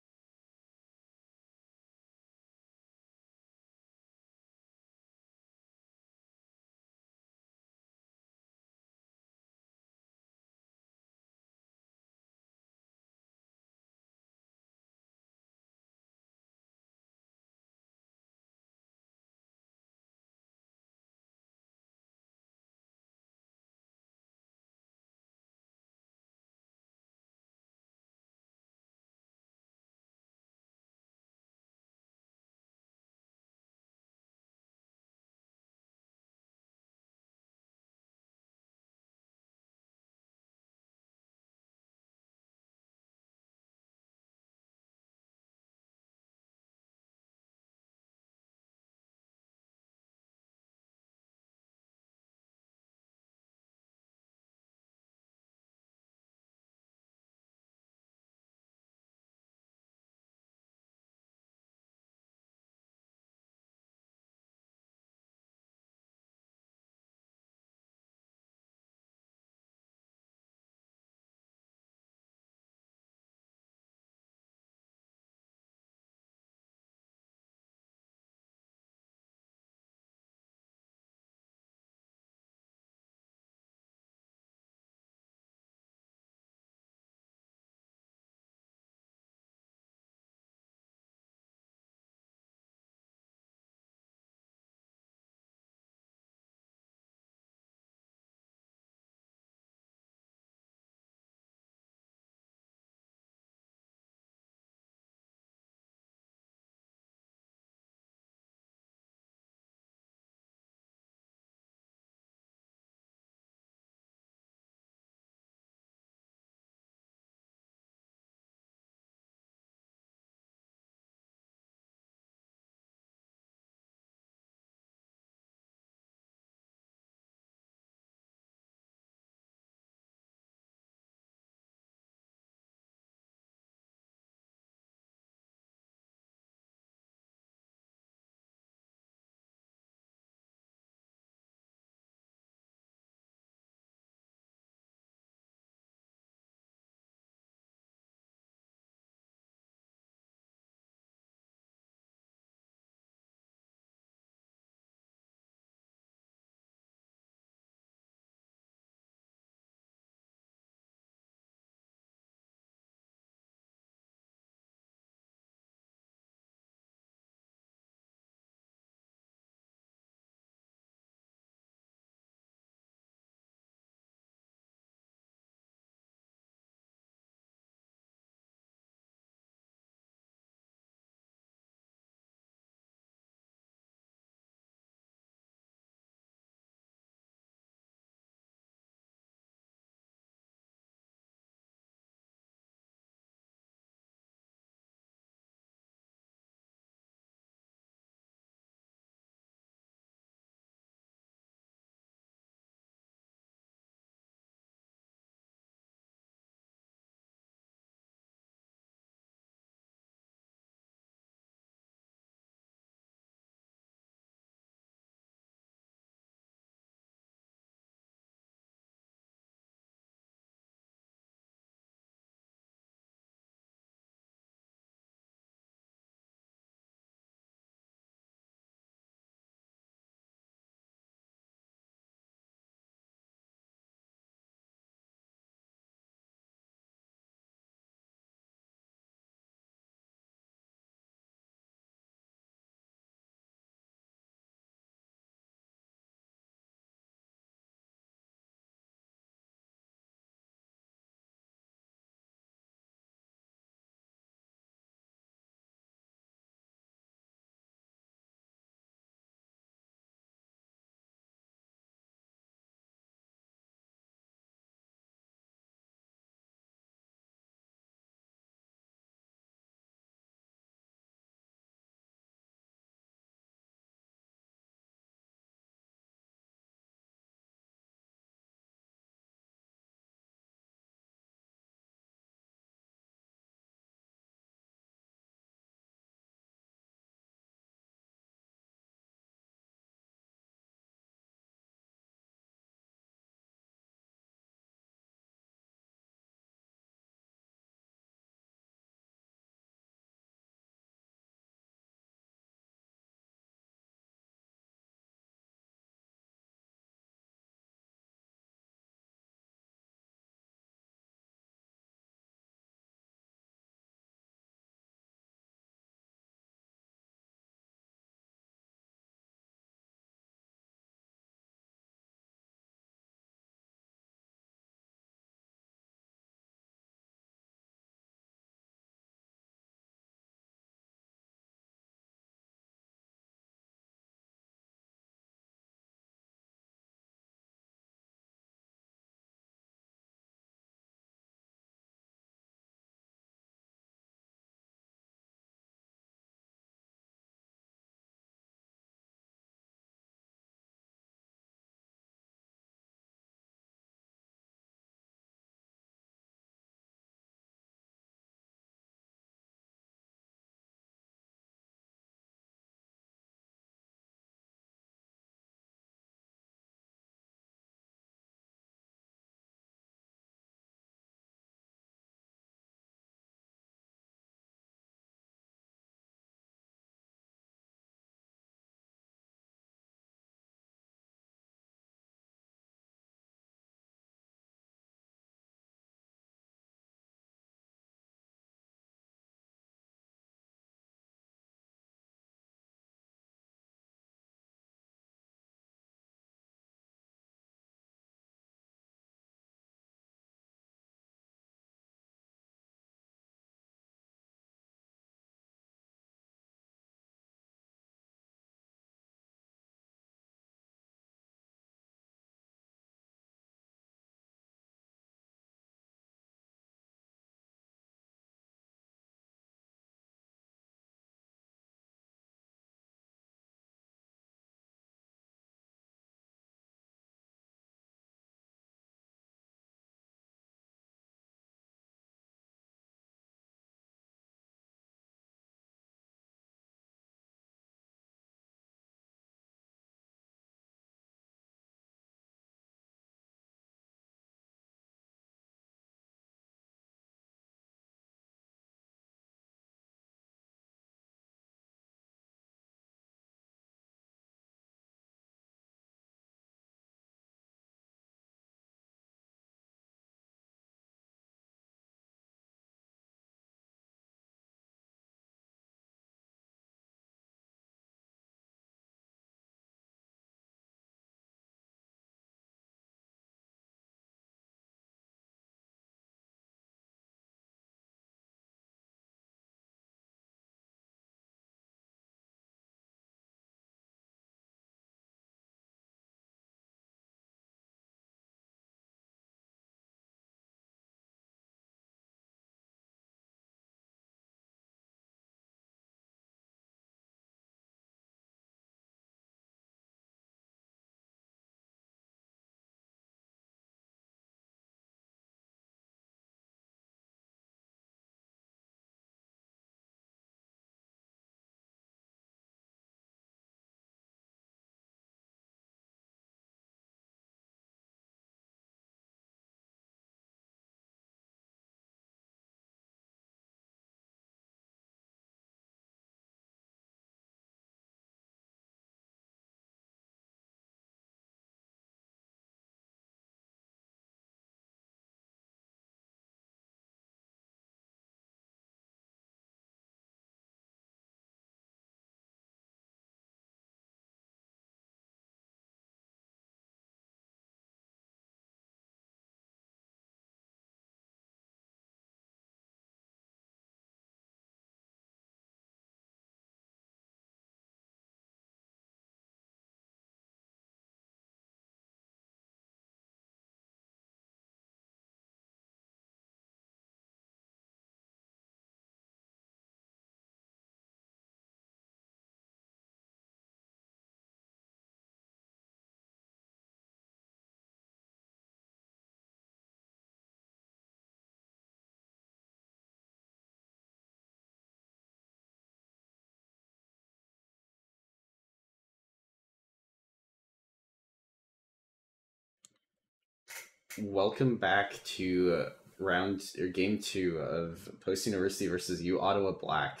Welcome back to round or game two of Post University versus U Ottawa Black.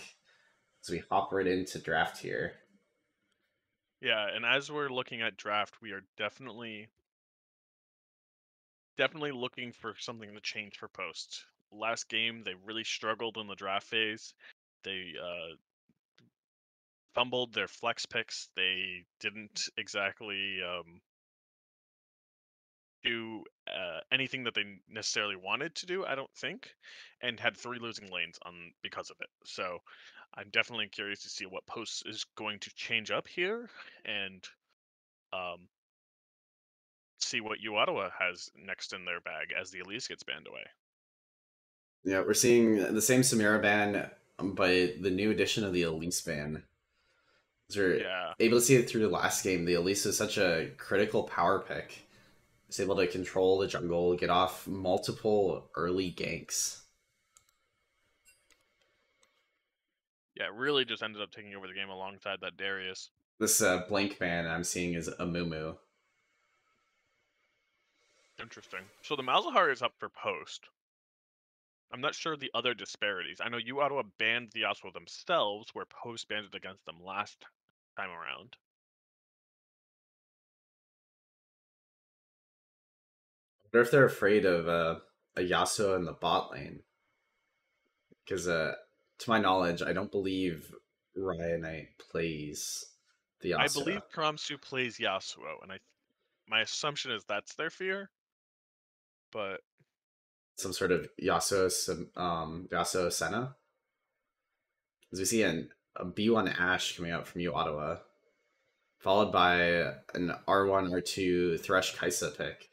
As we hop right into draft here. Yeah, and as we're looking at draft, we are definitely looking for something to change for Post. Last game, they really struggled in the draft phase. They fumbled their flex picks. They didn't exactly do anything that they necessarily wanted to do, I don't think, and had 3 losing lanes on because of it. So I'm definitely curious to see what Post is going to change up here and um, see what U Ottawa has next in their bag as the Elise gets banned away. Yeah, we're seeing the same Samira ban, but the new addition of the Elise ban. As we're Yeah, able to see it through the last game, the Elise is such a critical power pick. It's able to control the jungle, get off multiple early ganks. yeah, it really just ended up taking over the game alongside that Darius. This blank ban I'm seeing is a Mumu. Interesting. So the Malzahar is up for Post. I'm not sure the other disparities. I know U Ottawa banned the Yasuo themselves, where Post banned it against them last time around. I wonder if they're afraid of a Yasuo in the bot lane. Because to my knowledge, I don't believe Ryanite plays the I Yasuo. believe Karamsu plays Yasuo, and my assumption is that's their fear. But Some sort of Yasuo Senna. As we see a B1 Ashe coming out from U Ottawa, followed by an R1 R2 Thresh Kaisa pick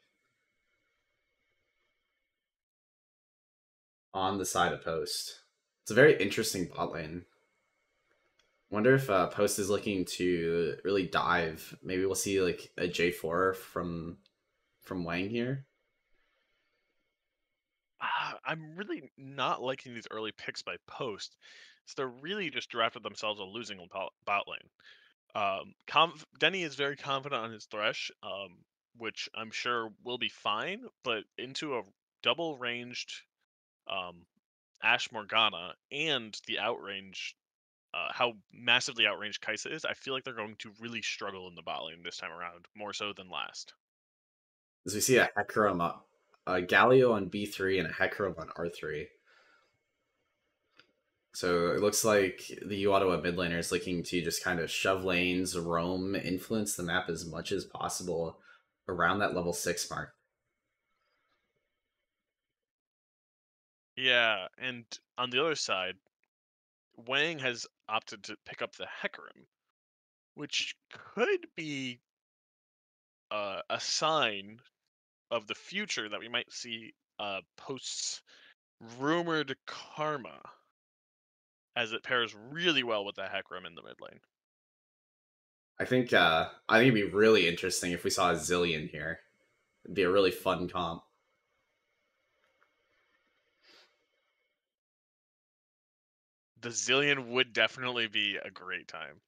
on the side of Post. It's a very interesting bot lane. Wonder if Post is looking to really dive. Maybe we'll see like a J4 from Wang here. I'm really not liking these early picks by Post. So they're really just drafted themselves a losing bot lane. Denny is very confident on his Thresh, which I'm sure will be fine, but into a double ranged um, Ash Morgana and the outrange, how massively outranged Kaisa is, I feel like they're going to really struggle in the bot lane this time around, more so than last. As we see a Hecarim, a Galio on B3 and a Hecarim on R3. So it looks like the U Ottawa mid laner is looking to just kind of shove lanes, roam, influence the map as much as possible around that level 6 mark. Yeah, and on the other side, Wang has opted to pick up the Hecarim, which could be a sign of the future that we might see Post's rumored Karma, as it pairs really well with the Hecarim in the mid lane. I think it'd be really interesting if we saw a Zillion here. It'd be a really fun comp. The Zillion would definitely be a great time.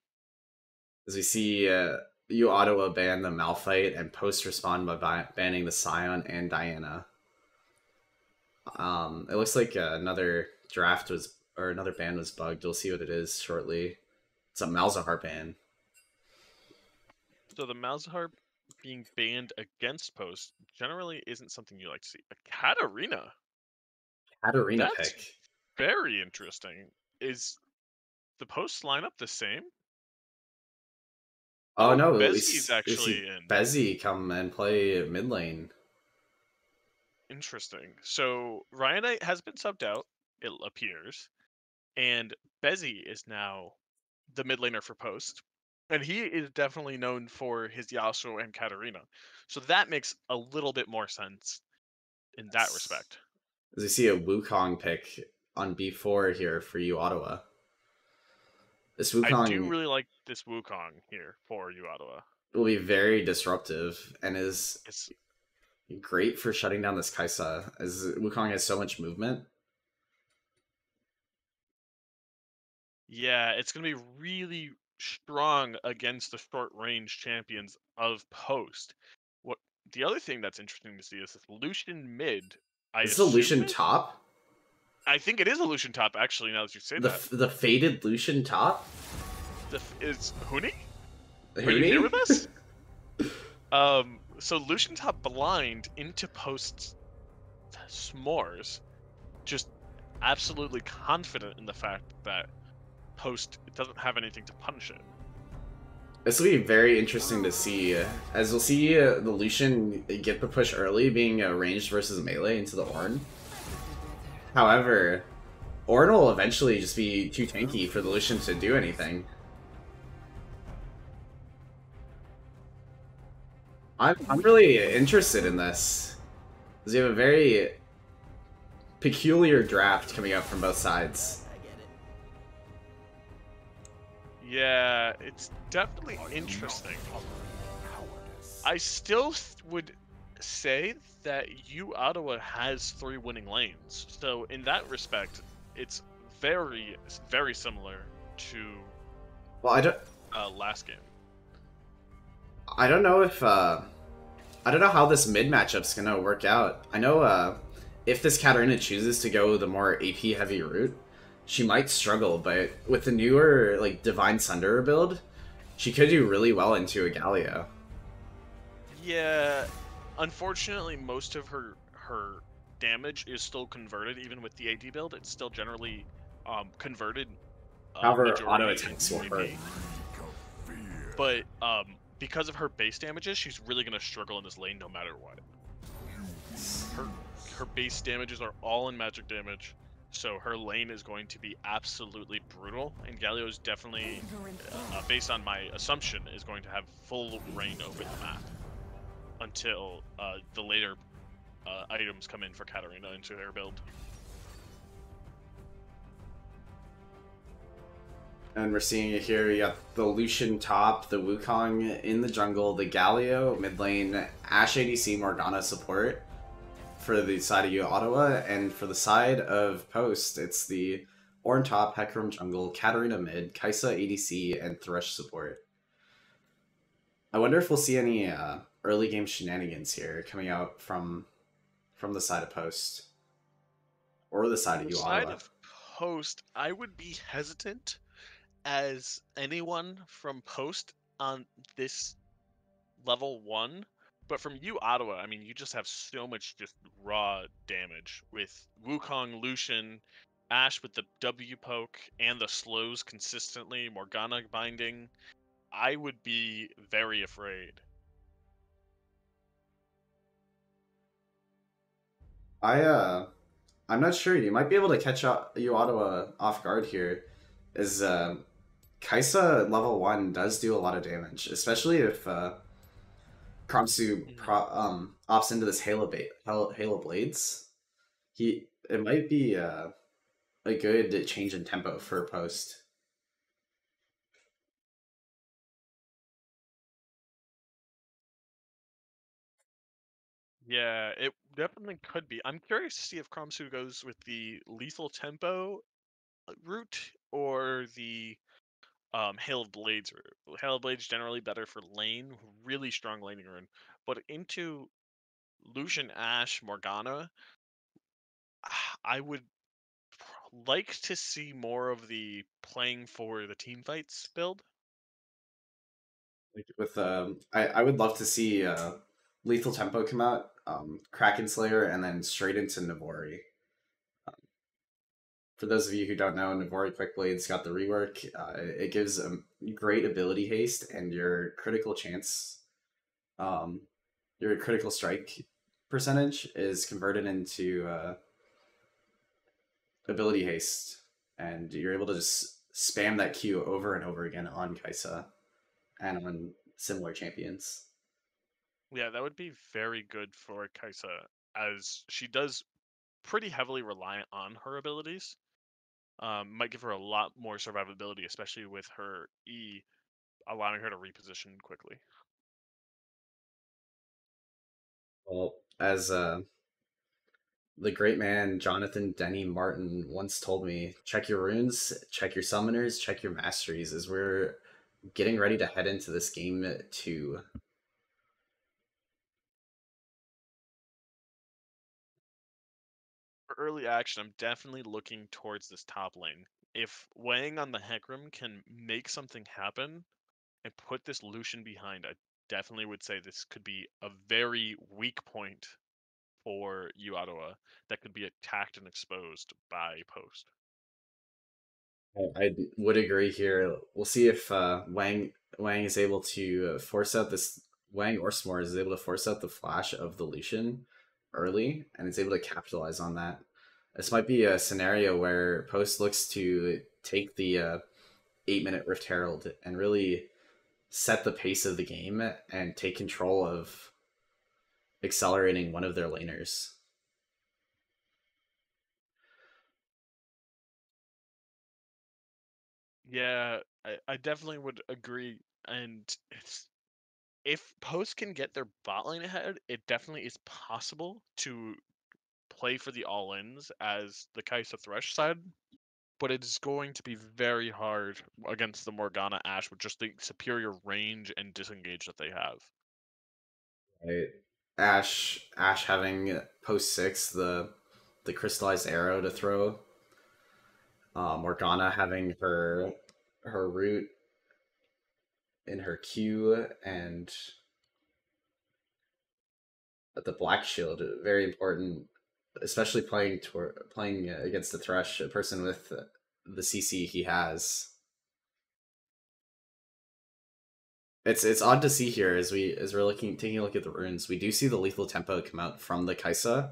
As we see U Ottawa ban the Malphite and Post respond by banning the Scion and Diana. It looks like another draft was or another ban was bugged. We'll see what it is shortly. It's a Malzahar ban. So the Malzahar being banned against Post generally isn't something you like to see. A Katarina. Katarina That's pick. very interesting. Is the Post lineup the same? Oh Oh, no, Bezzy's we see actually in. Bezzy come and play mid lane. Interesting. So Ryanite has been subbed out, it appears, and Bezzy is now the mid laner for Post. And he is definitely known for his Yasuo and Katarina. So that makes a little bit more sense in that Yes. respect. As we see a Wukong pick on B4 here for you, Ottawa. This I do Wukong really like this Wukong here for you, Ottawa. will be very disruptive and is It's great for shutting down this Kaisa, as Wukong has so much movement. Yeah, it's gonna be really strong against the short range champions of Post. What the other thing that's interesting to see is this Lucian mid. I Is this a assume Lucian top? I think it is a Lucian top, actually, now that you say The that. the faded Lucian top? Is Huni? Are you here Hootie? with us? So Lucian top blind into post s'mores, just absolutely confident in the fact that post doesn't have anything to punish it. This will be very interesting to see, as we'll see the Lucian get the push early, being ranged versus melee into the Ornn. However, Ornn will eventually just be too tanky for the Lucian to do anything. I'm really interested in this, because we have a very peculiar draft coming out from both sides. Yeah, it's definitely interesting. I still would say that U Ottawa has 3 winning lanes, so in that respect, it's very, very similar to Well, last game. I don't know if I don't know how this mid matchup's gonna work out. I know if this Katarina chooses to go the more AP heavy route, she might struggle, but with the newer like Divine Sunder build, she could do really well into a Galio. Yeah, unfortunately, most of her damage is still converted, even with the AD build. It's still generally converted. However, auto Majority attacks into will hurt. AP. But because of her base damages, she's really gonna struggle in this lane no matter what. Her base damages are all in magic damage, so her lane is going to be absolutely brutal. And Galio is definitely, based on my assumption, is going to have full reign over the map until the later items come in for Katarina into her build. And we're seeing it here. You got the Lucian top, the Wukong in the jungle, the Galio mid lane, Ashe ADC Morgana support for the side of U Ottawa, and for the side of Post, it's the Ornn top, Hecarim jungle, Katarina mid, Kai'Sa ADC, and Thresh support. I wonder if we'll see any early game shenanigans here coming out from the side of Post or the side of U Side Ottawa. of Post, I would be hesitant as anyone from Post on this level 1, but from U Ottawa, I mean, you just have so much just raw damage with Wukong, Lucian, Ashe with the W poke and the slows consistently, Morgana binding. I would be very afraid. I'm not sure. You might be able to catch U Ottawa off guard here. Is Kai'Sa level 1 does do a lot of damage, especially if Kromsu opts into this Halo Blades. It might be a good change in tempo for Post. Yeah, it definitely could be. I'm curious to see if Kromsu goes with the lethal tempo route or the Hail of Blades route. Hail of Blades generally better for lane, really strong laning rune. But into Lucian, Ashe, Morgana, I would like to see more of the playing for the team fights build. Like with I would love to see Lethal Tempo come out, Kraken Slayer, and then straight into Navori. For those of you who don't know, Navori Quick Blade's got the rework. It gives a great ability haste, and your critical chance, your critical strike percentage is converted into ability haste, and you're able to just spam that Q over and over again on Kai'Sa and on similar champions. Yeah, that would be very good for Kai'Sa, as she does pretty heavily reliant on her abilities. Might give her a lot more survivability, especially with her E allowing her to reposition quickly. Well, as the great man Jonathan Denny Martin once told me, check your runes, check your summoners, check your masteries, as we're getting ready to head into this game 2. for early action, I'm definitely looking towards this top lane. If Wang on the Hecarim can make something happen and put this Lucian behind, I definitely would say this could be a very weak point for Yu Ottawa that could be attacked and exposed by Post. I would agree here. We'll see if Wang is able to force out this Wang or S'mores is able to force out the flash of the Lucian early and is able to capitalize on that. This might be a scenario where Post looks to take the 8-minute Rift Herald and really set the pace of the game and take control of accelerating one of their laners. Yeah, I definitely would agree. And if Post can get their bot lane ahead, it definitely is possible to play for the all-ins as the Kai'Sa Thresh side, but it is going to be very hard against the Morgana Ashe with just the superior range and disengage that they have. Right. Ash having post 6 the crystallized arrow to throw. Morgana having her root in her Q and the black shield very important, especially playing against the Thresh, a person with the CC he has. It's odd to see here as we're looking taking a look at the runes. We do see the lethal tempo come out from the Kai'Sa,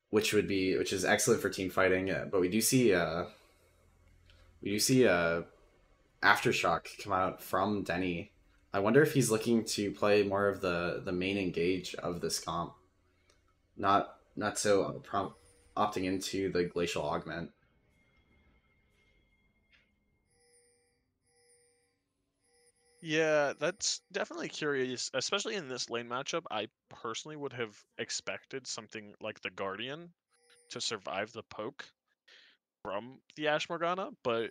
which is excellent for team fighting. But we do see aftershock come out from Denny. I wonder if he's looking to play more of the main engage of this comp, not so opting into the glacial augment. Yeah, that's definitely curious, especially in this lane matchup. I personally would have expected something like the Guardian to survive the poke from the Ash Morgana, but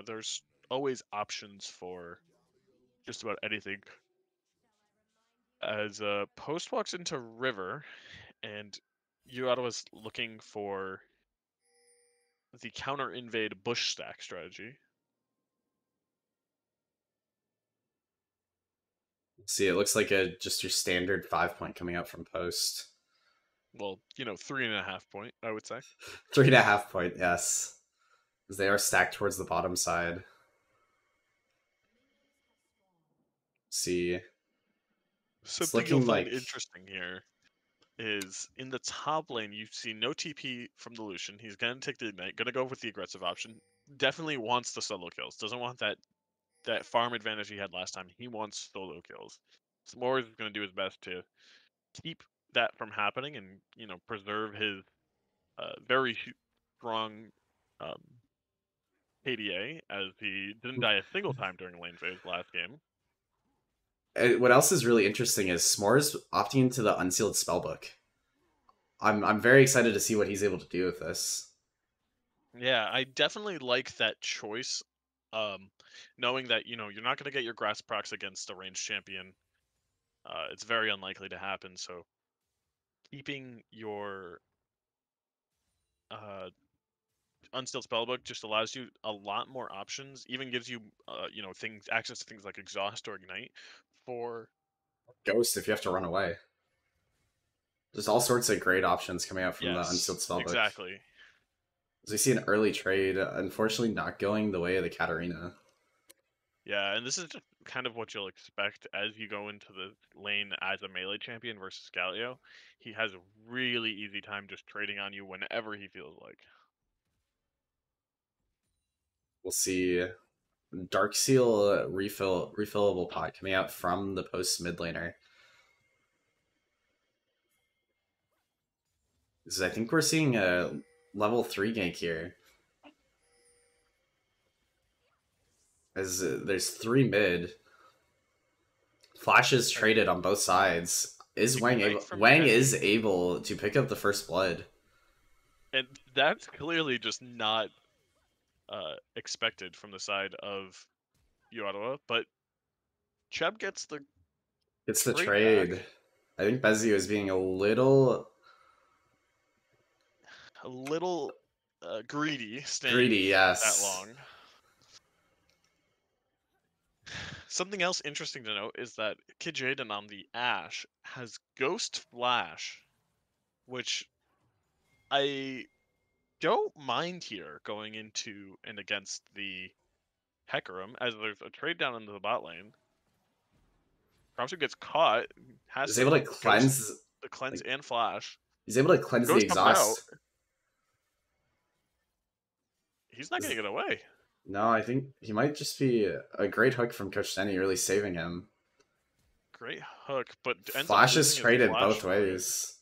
there's always options for just about anything. As Post walks into River, and Uada was looking for the counter invade bush stack strategy. See, it looks like just your standard 5 point coming out from post. Well, 3.5 point, I would say. 3.5 point, yes. As they are stacked towards the bottom side. See, it's Something you'll looking find like interesting here is in the top lane, you see no TP from the Lucian. He's going to take the Ignite, going to go with the aggressive option. Definitely wants the solo kills. Doesn't want that farm advantage he had last time. He wants solo kills. S'mores is going to do his best to keep that from happening and, preserve his very strong um, KDA, as he didn't die a single time during lane phase last game. what else is really interesting is S'mores opting into the unsealed spellbook. I'm very excited to see what he's able to do with this. Yeah, I definitely like that choice. Knowing that you're not going to get your grass procs against a ranged champion, it's very unlikely to happen. So keeping your uh, unsealed spellbook just allows you a lot more options. Even gives you things access to things like exhaust or ignite for Ghost if you have to run away. There's all sorts of great options coming out from the yes, unsealed spellbook. exactly. As we see an early trade, unfortunately not going the way of the Katarina. Yeah, and this is just kind of what you'll expect as you go into the lane as a melee champion versus Galio. He has a really easy time just trading on you whenever he feels like. We'll see Darkseal refillable pot coming out from the post mid laner. I think we're seeing a level 3 gank here. As there's 3 mid. Flash is traded on both sides. Is Wang Ignite able? from Wang Denny, is able to pick up the first blood. and that's clearly just not expected from the side of Uottawa, but Cheb gets the It's the trade back. trade. I think Bezio is being a little a little greedy staying Greedy, that yes. long. Something else interesting to note is that Kid Jaden on the Ashe has Ghost Flash, which I don't mind here going into and against the Hecarim, as there's a trade down into the bot lane. Prompto gets caught, has He's able to Ghost, cleanse, the cleanse like, and flash. he's able to cleanse the Ghost comes out. exhaust. He's not going to get away. No, I think he might just be a great hook from Coach Denny, really saving him. Great hook, but ends up Flash is losing his traded flash both for it. ways.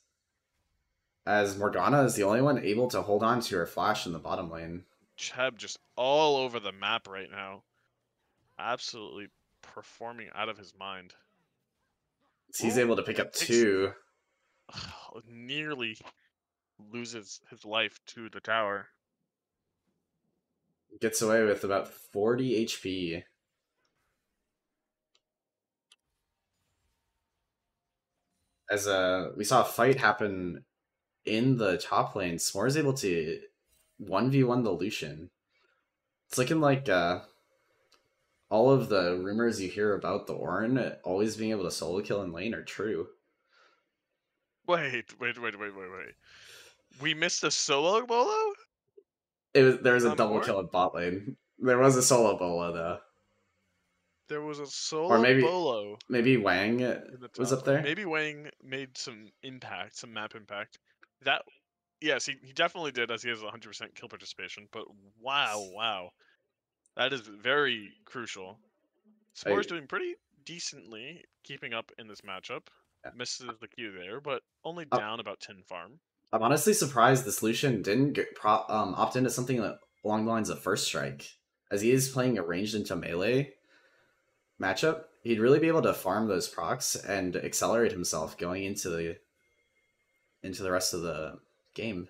As Morgana is the only one able to hold on to her flash in the bottom lane. Cheb just all over the map right now. Absolutely performing out of his mind. He's Ooh, able to pick up 2. Nearly loses his life to the tower. Gets away with about 40 HP. As we saw a fight happen in the top lane, S'more is able to 1v1 the Lucian. It's looking like all of the rumors you hear about the Ornn always being able to solo kill in lane are true. Wait. We missed a solo bolo? There was a On double Ornn? kill in bot lane. There was a solo bolo though. There was a Or solo maybe bolo Wang in the was top up lane. there. Maybe Wang made some impact, some map impact. That, yes, he definitely did, as he has 100% kill participation. But wow, that is very crucial. S'more's doing pretty decently, keeping up in this matchup. Misses the Q there, but only down about 10 farm. I'm honestly surprised this Lucian didn't opt into something along the lines of First Strike, as he is playing a ranged into melee matchup. He'd really be able to farm those procs and accelerate himself going into the rest of the game.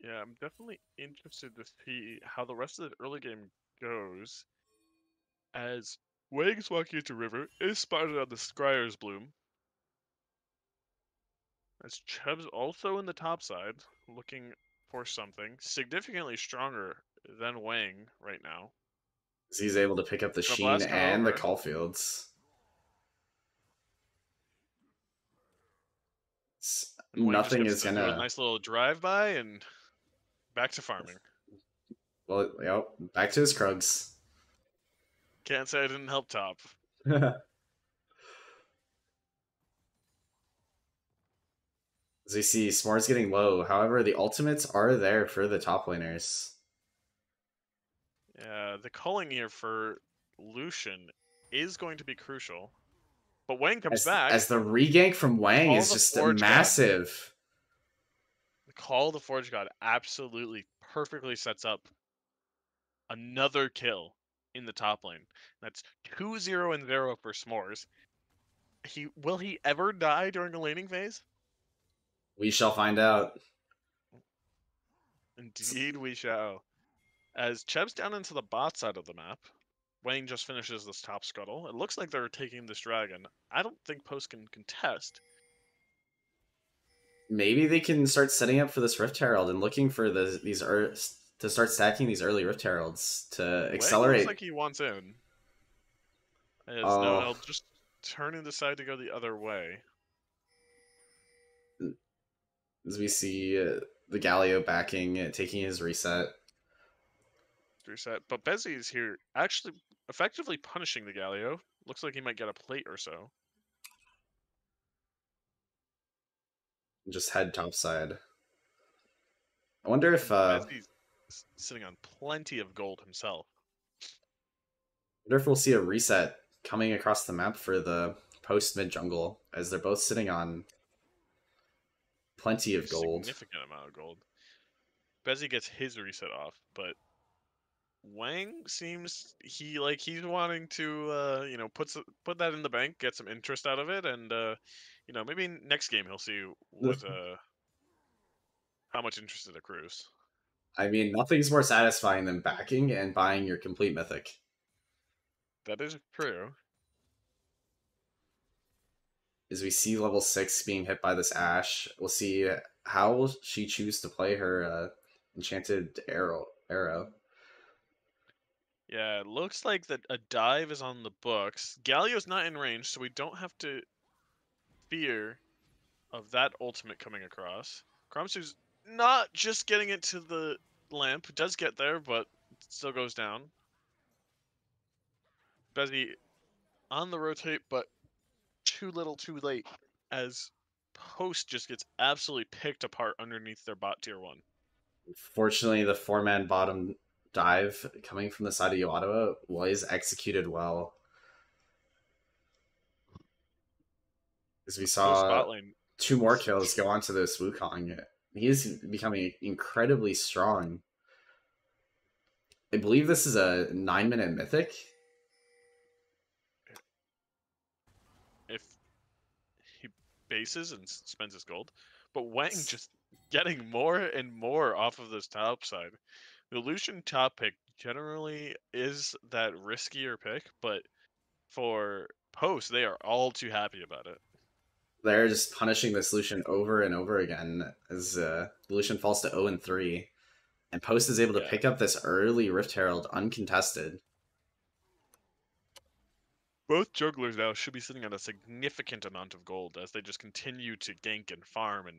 Yeah, I'm definitely interested to see how the rest of the early game goes. As Wang's walking into River, is spotted on the Scryer's Bloom. As Chubb's also in the top side, looking for something significantly stronger than Wang right now. He's able to pick up the The Sheen blast come and the over. Caulfields. And Wang Nothing just is gets to do a gonna. nice little drive-by and back to farming. Well, yep. Back to his Krugs. Can't say I didn't help top. As we see, S'more's getting low. However, the ultimates are there for the top laners. Yeah, the culling here for Lucian is going to be crucial. But Wang comes back. As the regank from Wang is just massive. The Call of the Forge God absolutely perfectly sets up another kill in the top lane. That's 2-0 and 0 for S'mores. Will he ever die during a laning phase? We shall find out. Indeed we shall. As Cheb's down into the bot side of the map, Wang just finishes this top scuttle. It looks like they're taking this dragon. I don't think Post can contest. Maybe they can start setting up for this Rift Herald and looking for to start stacking these early Rift Heralds to accelerate. Wang looks like he wants in. No, he'll just turn and decide to go the other way. As we see the Galio backing, taking his reset. But Bezzy is here, actually effectively punishing the Galio. Looks like he might get a plate or so. Just head topside. I wonder if Bezzy's sitting on plenty of gold himself. I wonder if we'll see a reset coming across the map for the post mid jungle, as they're both sitting on plenty of gold. Significant amount of gold. Bezzy gets his reset off, but Wang seems he's wanting to put that in the bank, get some interest out of it, and maybe next game he'll see what how much interest it accrues. I mean, nothing's more satisfying than backing and buying your complete mythic. That is true. as we see level 6 being hit by this Ashe. We'll see how will she choose to play her enchanted arrow. Yeah, it looks like that a dive is on the books. Galio's not in range, so we don't have to fear of that ultimate coming across. Kromsu's not just getting it to the lamp. It does get there, but it still goes down. Bezzy on the rotate, but too little too late, as Post just gets absolutely picked apart underneath their bot tier 1. Fortunately, the 4-man bottom dive coming from the side of Yottawa was executed well. As we saw 2 more kills go onto this Wukong. He is becoming incredibly strong. I believe this is a 9-minute mythic. If he bases and spends his gold. But Wang just getting more and more off of this top side. The Lucian top pick generally is that riskier pick, but for Post, they are all too happy about it. They're just punishing this Lucian over and over again as Lucian falls to 0-3. And Post is able to pick up this early Rift Herald uncontested. Both jugglers now should be sitting on a significant amount of gold as they just continue to gank and farm, and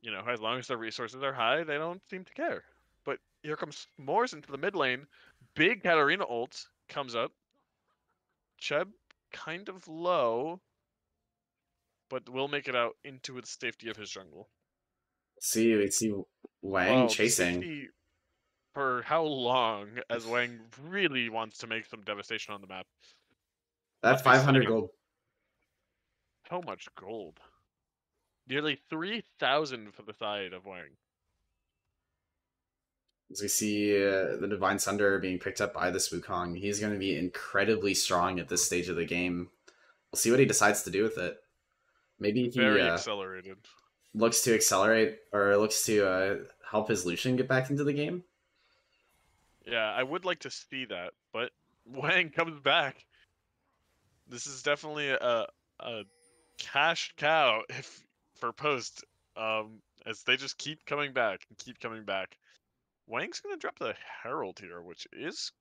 you know, as long as their resources are high, they don't seem to care. But here comes S'mores into the mid lane. Big Katarina ult comes up. Cheb kind of low, but will make it out into the safety of his jungle. We see Wang chasing. Safety for how long, as Wang really wants to make some devastation on the map. That 500 gold. So much gold. Nearly 3,000 for the side of Wang. As we see the Divine Sunder being picked up by this Wukong, he's going to be incredibly strong at this stage of the game. We'll see what he decides to do with it. Maybe he very accelerated. Looks to accelerate or looks to help his Lucian get back into the game. Yeah, I would like to see that, but Wang comes back. This is definitely a cash cow for Post, as they just keep coming back and keep coming back. Wang's gonna drop the Herald here, which is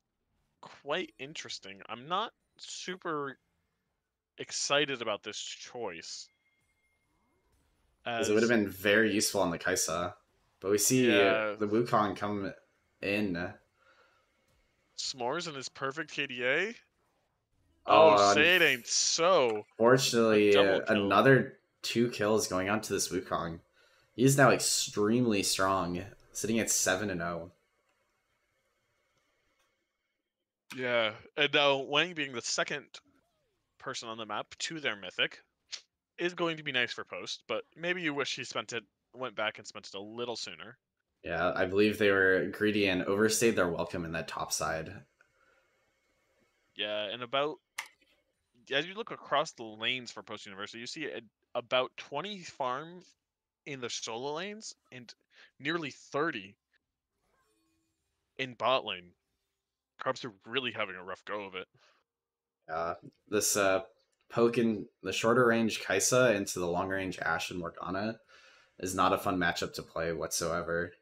quite interesting. I'm not super excited about this choice, as it would have been very useful on the Kai'Sa. But we see the Wukong come in. S'mores in his perfect KDA. Oh, say it ain't so. Fortunately, another 2 kills going on to this Wukong. He's now extremely strong, sitting at 7-0. Yeah, and now Wang being the second person on the map to their mythic is going to be nice for Post, but maybe you wish he went back and spent it a little sooner. Yeah, I believe they were greedy and overstayed their welcome in that top side. Yeah, and as you look across the lanes for Post University, you see about 20 farm in the solo lanes and nearly 30 in bot lane. Carbs are really having a rough go of it. This poking the shorter range Kai'Sa into the long range Ashe and Morgana is not a fun matchup to play whatsoever.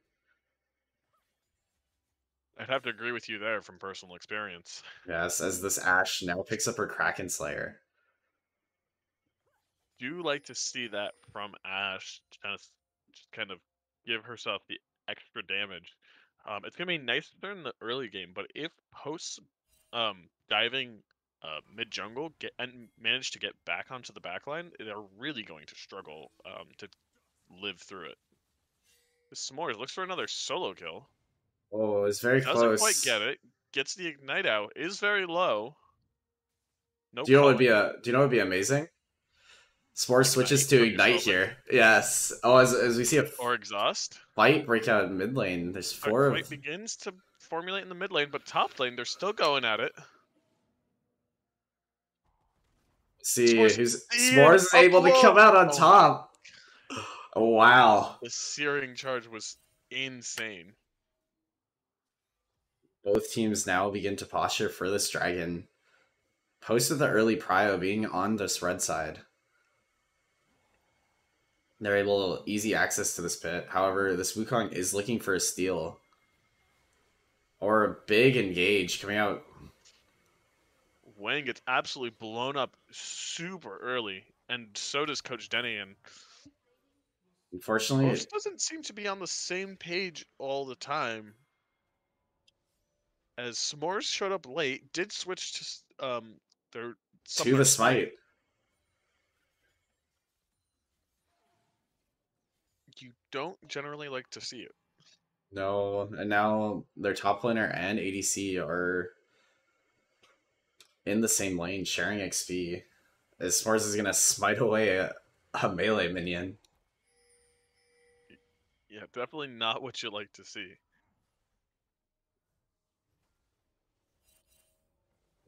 I'd have to agree with you there from personal experience. Yes, as this Ashe now picks up her Kraken Slayer. Do you like to see that from Ashe to just kind of give herself the extra damage? It's gonna be nicer in the early game, but if Post diving mid jungle and manage to get back onto the backline, they're really going to struggle to live through it. S'mores looks for another solo kill. Oh, it's very close. Doesn't quite get it. Gets the ignite out. Is very low. No. Do you know what would be amazing? S'mores switches to ignite here. Yes. Oh, as we see or exhaust fight break out in mid lane. There's 4 fight begins to formulate in the mid lane, but top lane they're still going at it. See S'mores is able to come out on top. Oh, wow. The searing charge was insane. Both teams now begin to posture for this dragon. Post of the early prio being on this red side, they're able easy access to this pit. However, this Wukong is looking for a steal. Or a big engage coming out. Wang gets absolutely blown up super early, and so does Coach Denny. And Unfortunately, Post doesn't seem to be on the same page all the time. As S'mores showed up late, did switch to their to Summoner the Smite. smite. You don't generally like to see it. No, and now their top laner and ADC are in the same lane, sharing XP. As far as is gonna smite away a melee minion. Yeah, definitely not what you like to see.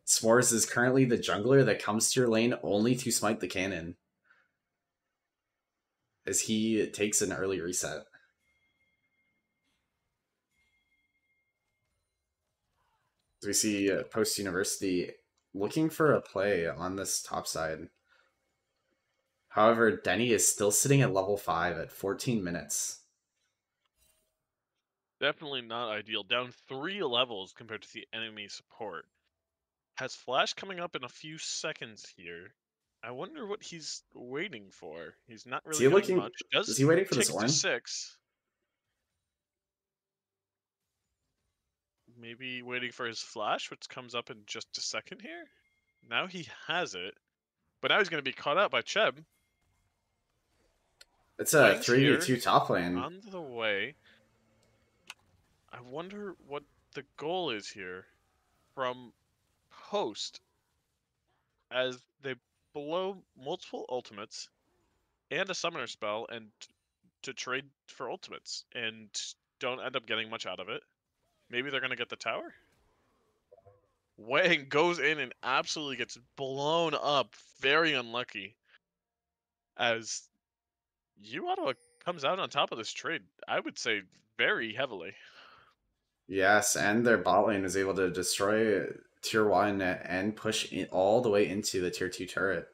S'mores is currently the jungler that comes to your lane only to smite the cannon, as he takes an early reset. As we see Post University looking for a play on this top side. However, Denny is still sitting at level 5 at 14 minutes. Definitely not ideal. Down 3 levels compared to the enemy support. Has Flash coming up in a few seconds here. I wonder what he's waiting for. He's not Is really he doing looking? much. Is Does he waiting for this tick to Ornn? 6. Maybe waiting for his Flash, which comes up in just a second here. Now he has it. But now he's going to be caught up by Cheb. It's a Wang's 3v2 here, top lane. on the way. I wonder what the goal is here from Post as they blow multiple ultimates and a summoner spell and to trade for ultimates and don't end up getting much out of it. Maybe they're going to get the tower? Wang goes in and absolutely gets blown up. Very unlucky. As Ottawa comes out on top of this trade, I would say very heavily. Yes, and their bot lane is able to destroy tier 1 and push all the way into the tier 2 turret.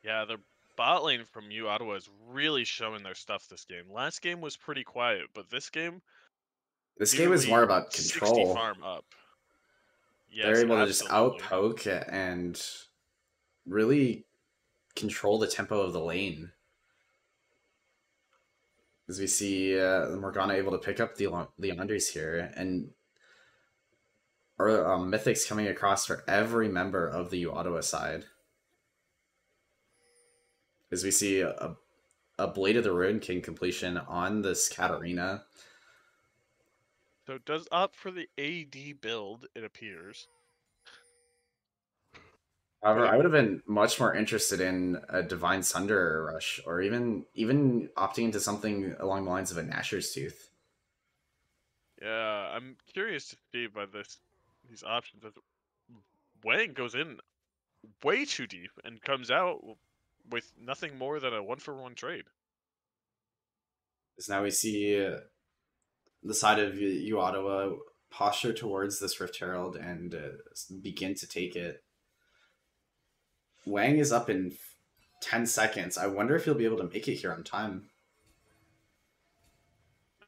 Yeah, the bot lane from Ottawa is really showing their stuff this game. Last game was pretty quiet, but this game, This game is more nearly about 60 control. farm up. They're Yes, able to just absolutely. outpoke and really control the tempo of the lane. As we see Morgana able to pick up the Leandres here, and Mythics coming across for every member of the Ottawa side. As we see a Blade of the Ruin King completion on this Katarina. So it does opt for the AD build, it appears. However, But I would have been much more interested in a Divine Sunder Rush, or even opting into something along the lines of a Nashor's Tooth. yeah, I'm curious to see by these options. As Wang goes in way too deep and comes out with nothing more than a 1-for-1 trade. As now we see the side of U Ottawa posture towards this Rift Herald and begin to take it. Wang is up in 10 seconds. I wonder if he'll be able to make it here on time.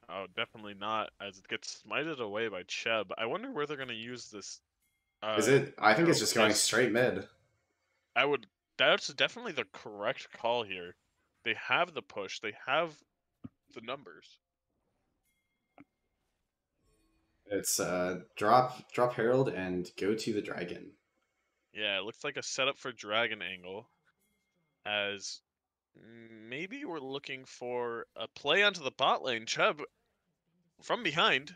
Oh, definitely not, as it gets smited away by Cheb. I wonder where they're going to use this Is it? I think it's Herald, just going as straight mid. that's definitely the correct call here. They have the push, they have the numbers. It's drop Herald and go to the dragon. Yeah, it looks like a setup for Dragon Angle, as maybe we're looking for a play onto the bot lane. Cheb from behind.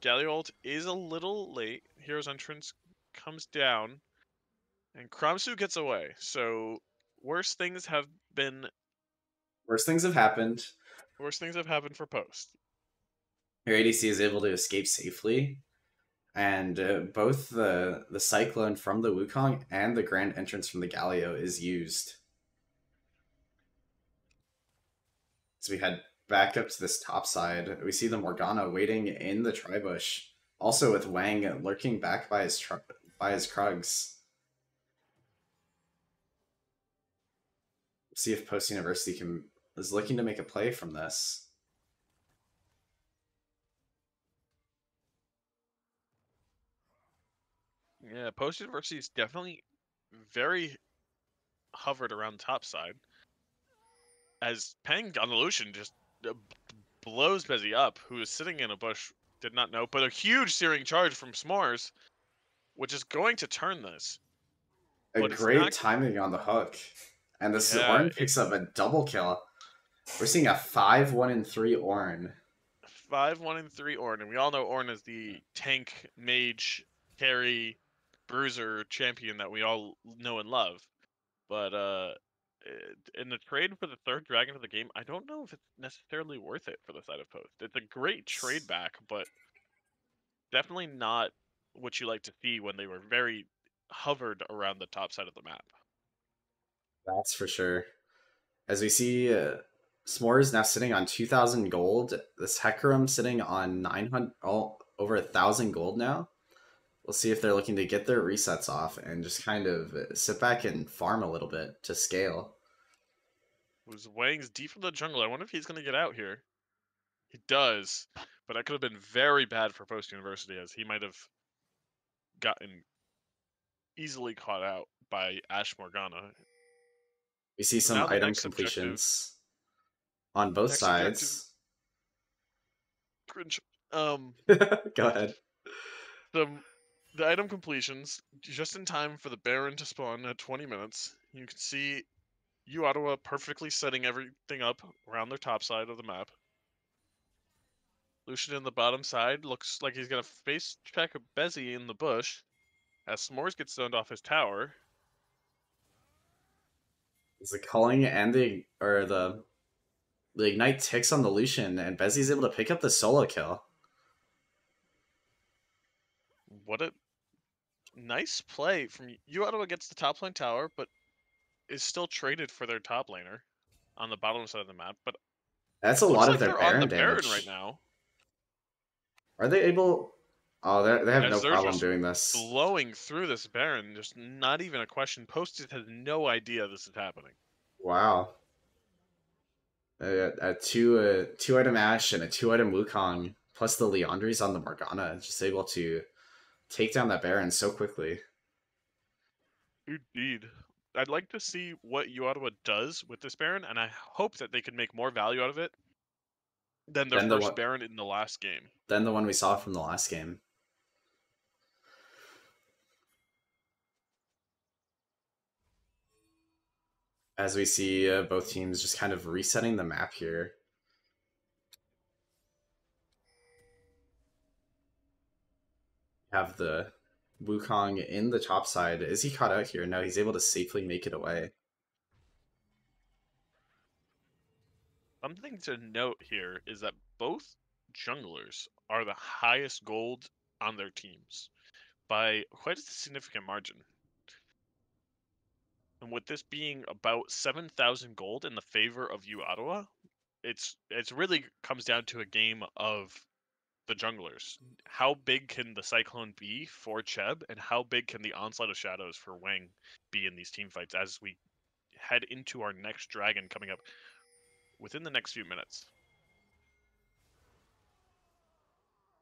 Galliot is a little late. Hero's entrance comes down, and Kramsu gets away. So worse things have been Worst things have happened. worse things have happened for Post. Your ADC is able to escape safely, and both the Cyclone from the Wukong and the Grand Entrance from the Galio is used. So we head back up to this top side. We see the Morgana waiting in the Tribush, Also with Wang lurking back by his Krugs. See if Post University is looking to make a play from this. Yeah, Post University is definitely very hovered around the top side. As Peng on the Lucian just blows Bezzy up, who is sitting in a bush, did not know, but a huge searing charge from S'mores, which is going to turn this. A But it's great not. timing on the hook. And this Yeah, Ornn picks up a double kill. We're seeing a 5-1-3 Ornn. 5-1-3 Ornn, and we all know Ornn is the tank, mage, carry, bruiser champion that we all know and love. But in the trade for the third dragon of the game, I don't know if it's necessarily worth it for the side of Post. It's a great trade back, but definitely not what you like to see when they were very hovered around the top side of the map. That's for sure. As we see, S'mores now sitting on 2,000 gold. This Hecarim sitting on 900, over 1,000 gold now. We'll see if they're looking to get their resets off and just kind of sit back and farm a little bit to scale. Was Wang's deep from the jungle. I wonder if he's going to get out here. He does, but that could have been very bad for Post University, as he might have gotten easily caught out by Ash Morgana. We see So some now the item next objective, completions on both sides. cringe. Go ahead. The item completions just in time for the Baron to spawn at 20 minutes. You can see U Ottawa perfectly setting everything up around their top side of the map. Lucian in the bottom side looks like he's gonna face check Bezzy in the bush as S'mores gets stoned off his tower. The culling and the ignite ticks on the Lucian, and Bezzy's able to pick up the solo kill. What a nice play from U Ottawa. Gets the top lane tower, but is still traded for their top laner on the bottom side of the map. But That's a looks lot like of their they're on the Baron Baron damage right now. Are they able? Oh, they have As no they're problem just doing this. blowing through this Baron, just not even a question. Posted has no idea this is happening. Wow. A two item Ash and a 2-item Wukong, plus the Liandry's on the Morgana, just able to take down that Baron so quickly. Indeed. I'd like to see what U Ottawa does with this Baron, and I hope that they can make more value out of it than their first Baron in the last game. Than the one we saw from the last game. As we see both teams just kind of resetting the map here. Have the Wukong in the top side. Is he caught out here? No, he's able to safely make it away. Something to note here is that both junglers are the highest gold on their teams by quite a significant margin. And with this being about 7,000 gold in the favor of U Ottawa, it's really comes down to a game of the junglers. How big can the Cyclone be for Cheb, and how big can the Onslaught of Shadows for Wang be in these team fights as we head into our next dragon coming up within the next few minutes?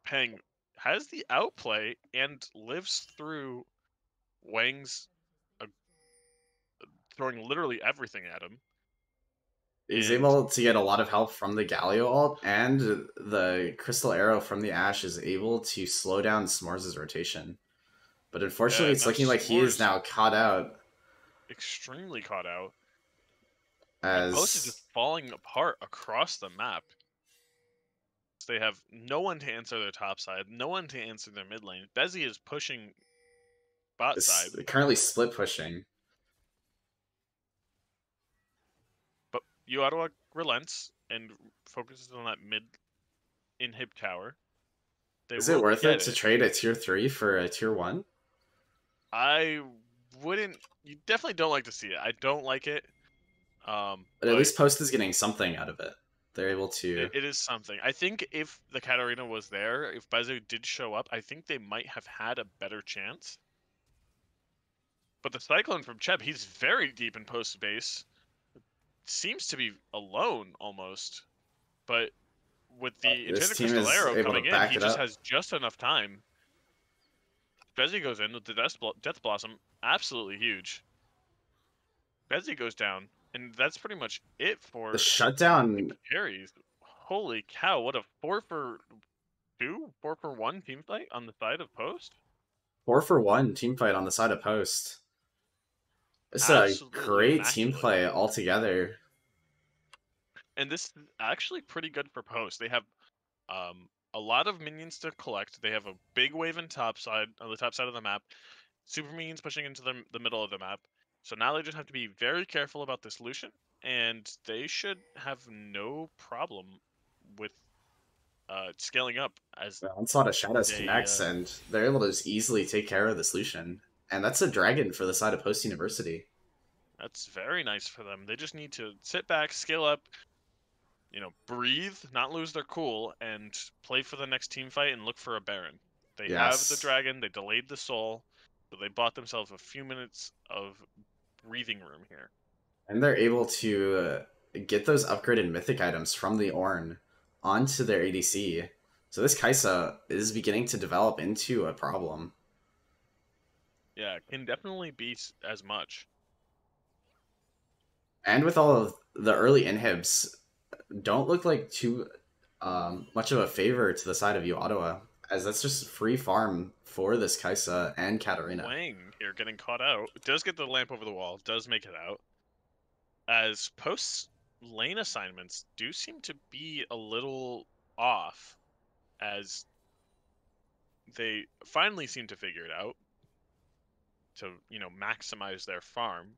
Peng has the outplay and lives through Wang's throwing literally everything at him. He's able to get a lot of help from the Galio ult, and the Crystal Arrow from the Ashe is able to slow down S'mores' rotation. But unfortunately, it's looking like he is now caught out. Extremely caught out. As Post is just falling apart across the map. They have no one to answer their top side, no one to answer their mid lane. Bezzy is pushing bot side. Currently split pushing. But U Ottawa relents and focuses on that mid inhib tower. Is it worth it to trade a tier 3 for a tier 1? I wouldn't. You definitely don't like to see it. I don't like it. But at least Post is getting something out of it. They're able to. It is something. I think if the Katarina was there, if Bezu did show up, I think they might have had a better chance. But the Cyclone from Cheb, he's very deep in post base. Seems to be alone almost. But with the This Enchanted team is Crystalero able to coming in, back he it just up. has just enough time. Bezzy goes in with the Death Blossom, absolutely huge. Bezzy goes down, and that's pretty much it The for the shutdown, carries. Holy cow, what a 4-for-2, 4-for-1 team fight on the side of Post. 4-for-1 team fight on the side of Post. It's a Absolutely great team immaculate. play altogether. And this is actually pretty good for Post. They have a lot of minions to collect. They have a big wave on the top side of the map. Super minions pushing into the middle of the map. So now they just have to be very careful about this Lucian, and they should have no problem with scaling up as The Onslaught of Shadows they. connects, and they're able to just easily take care of this Lucian. And that's a dragon for the side of Post University. That's very nice for them. They just need to sit back, scale up, breathe, not lose their cool, and play for the next team fight and look for a Baron. They have the Yes. dragon, they delayed the soul, so they bought themselves a few minutes of breathing room here. And they're able to get those upgraded mythic items from the Ornn onto their ADC. So this Kaisa is beginning to develop into a problem. Yeah, can definitely be as much. And with all of the early inhibs, don't look like too much of a favor to the side of Ottawa, as that's just free farm for this Kaisa and Katarina. Wang here getting caught out. Does get the lamp over the wall, does make it out. As Post's lane assignments do seem to be a little off, as they finally seem to figure it out to, maximize their farm.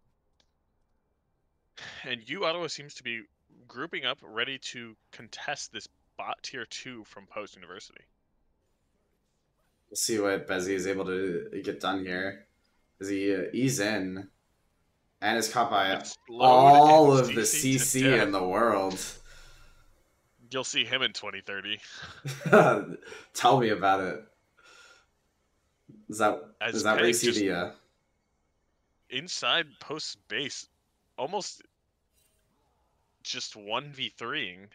And Ottawa seems to be grouping up, ready to contest this bot tier 2 from Post University. We'll see what Bezzy is able to get done here. As he ease in and is caught by It's slowed all and of the CC to CC in death. the world. You'll see him in 2030. Tell me about it. Is that where you see the inside Post's base, almost just 1v3ing.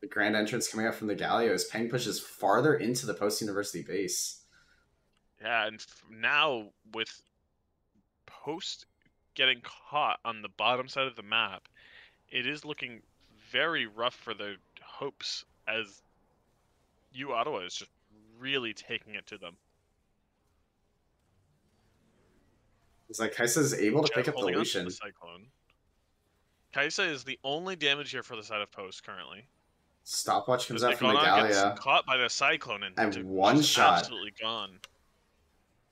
the grand entrance coming out from the Galio as Peng pushes farther into the Post University base? Yeah, and now with Post getting caught on the bottom side of the map, it is looking very rough for their hopes, as Ottawa is just really taking it to them. It's like Kaisa's able to pick up the Holding on to Lucian. the Cyclone. Kaisa is the only damage here for the side of Post currently. Stopwatch comes As out from the Meganon gets Gallia. caught by the Cyclone And one shot. absolutely gone.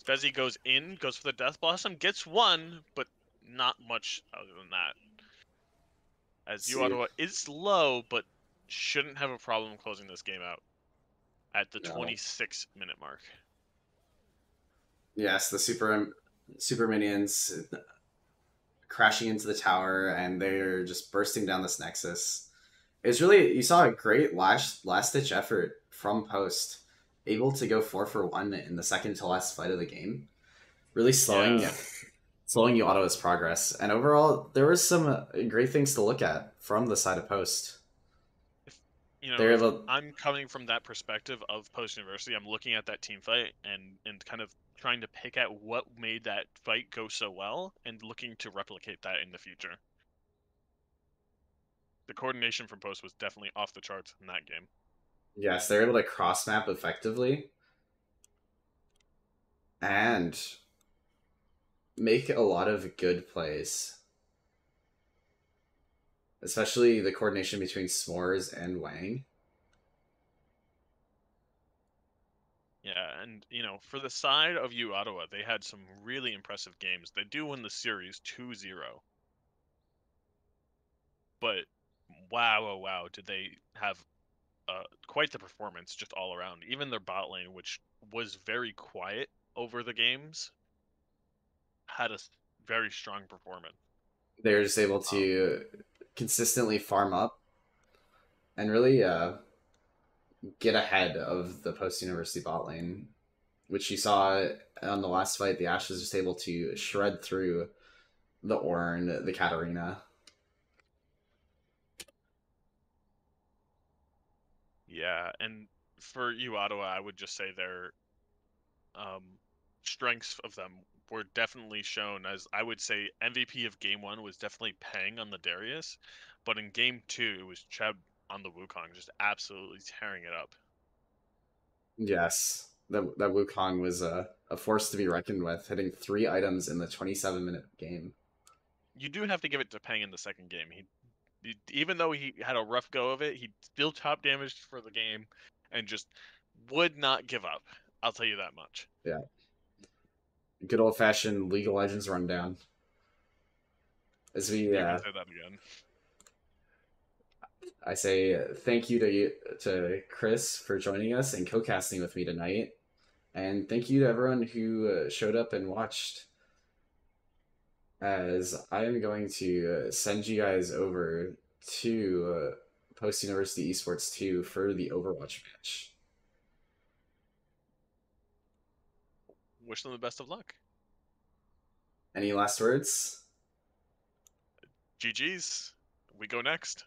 Spezzy goes in, goes for the Death Blossom, gets one, but not much other than that. As Ottawa is low, but shouldn't have a problem closing this game out at the 26-minute mark. Yes, the super minions crashing into the tower, and they're just bursting down this Nexus. It's really, you saw a great last ditch effort from Post, able to go 4-for-1 in the second to last fight of the game, really slowing Ottawa's progress. And overall, there was some great things to look at from the side of Post. I'm coming from that perspective of Post University. I'm looking at that team fight and kind of trying to pick at what made that fight go so well and looking to replicate that in the future. The coordination from Post was definitely off the charts in that game. Yes, they're able to cross map effectively and make a lot of good plays. Especially the coordination between S'mores and Wang. Yeah, and for the side of Ottawa, they had some really impressive games. They do win the series 2-0. But wow, did they have quite the performance just all around. Even their bot lane, which was very quiet over the games, had a very strong performance. They're just able to consistently farm up and really get ahead of the post university bot lane, which you saw on the last fight. The Ashe was just able to shred through the Ornn, the Katarina. Yeah, and for you, Ottawa, I would just say their um, strengths of them were definitely shown. As I would say, MVP of Game 1 was definitely Peng on the Darius, but in Game 2, it was Cheb on the Wukong, just absolutely tearing it up. Yes, that Wukong was a force to be reckoned with, hitting 3 items in the 27-minute game. You do have to give it to Peng in the second game. Even though he had a rough go of it, he still top damaged for the game and just would not give up. I'll tell you that much. Yeah, good old fashioned League of Legends rundown. As we, You can say that again. I say thank you to Chris for joining us and co-casting with me tonight, and thank you to everyone who showed up and watched. As I am going to send you guys over to Post University Esports 2 for the Overwatch match. Wish them the best of luck. Any last words? GG's. We go next.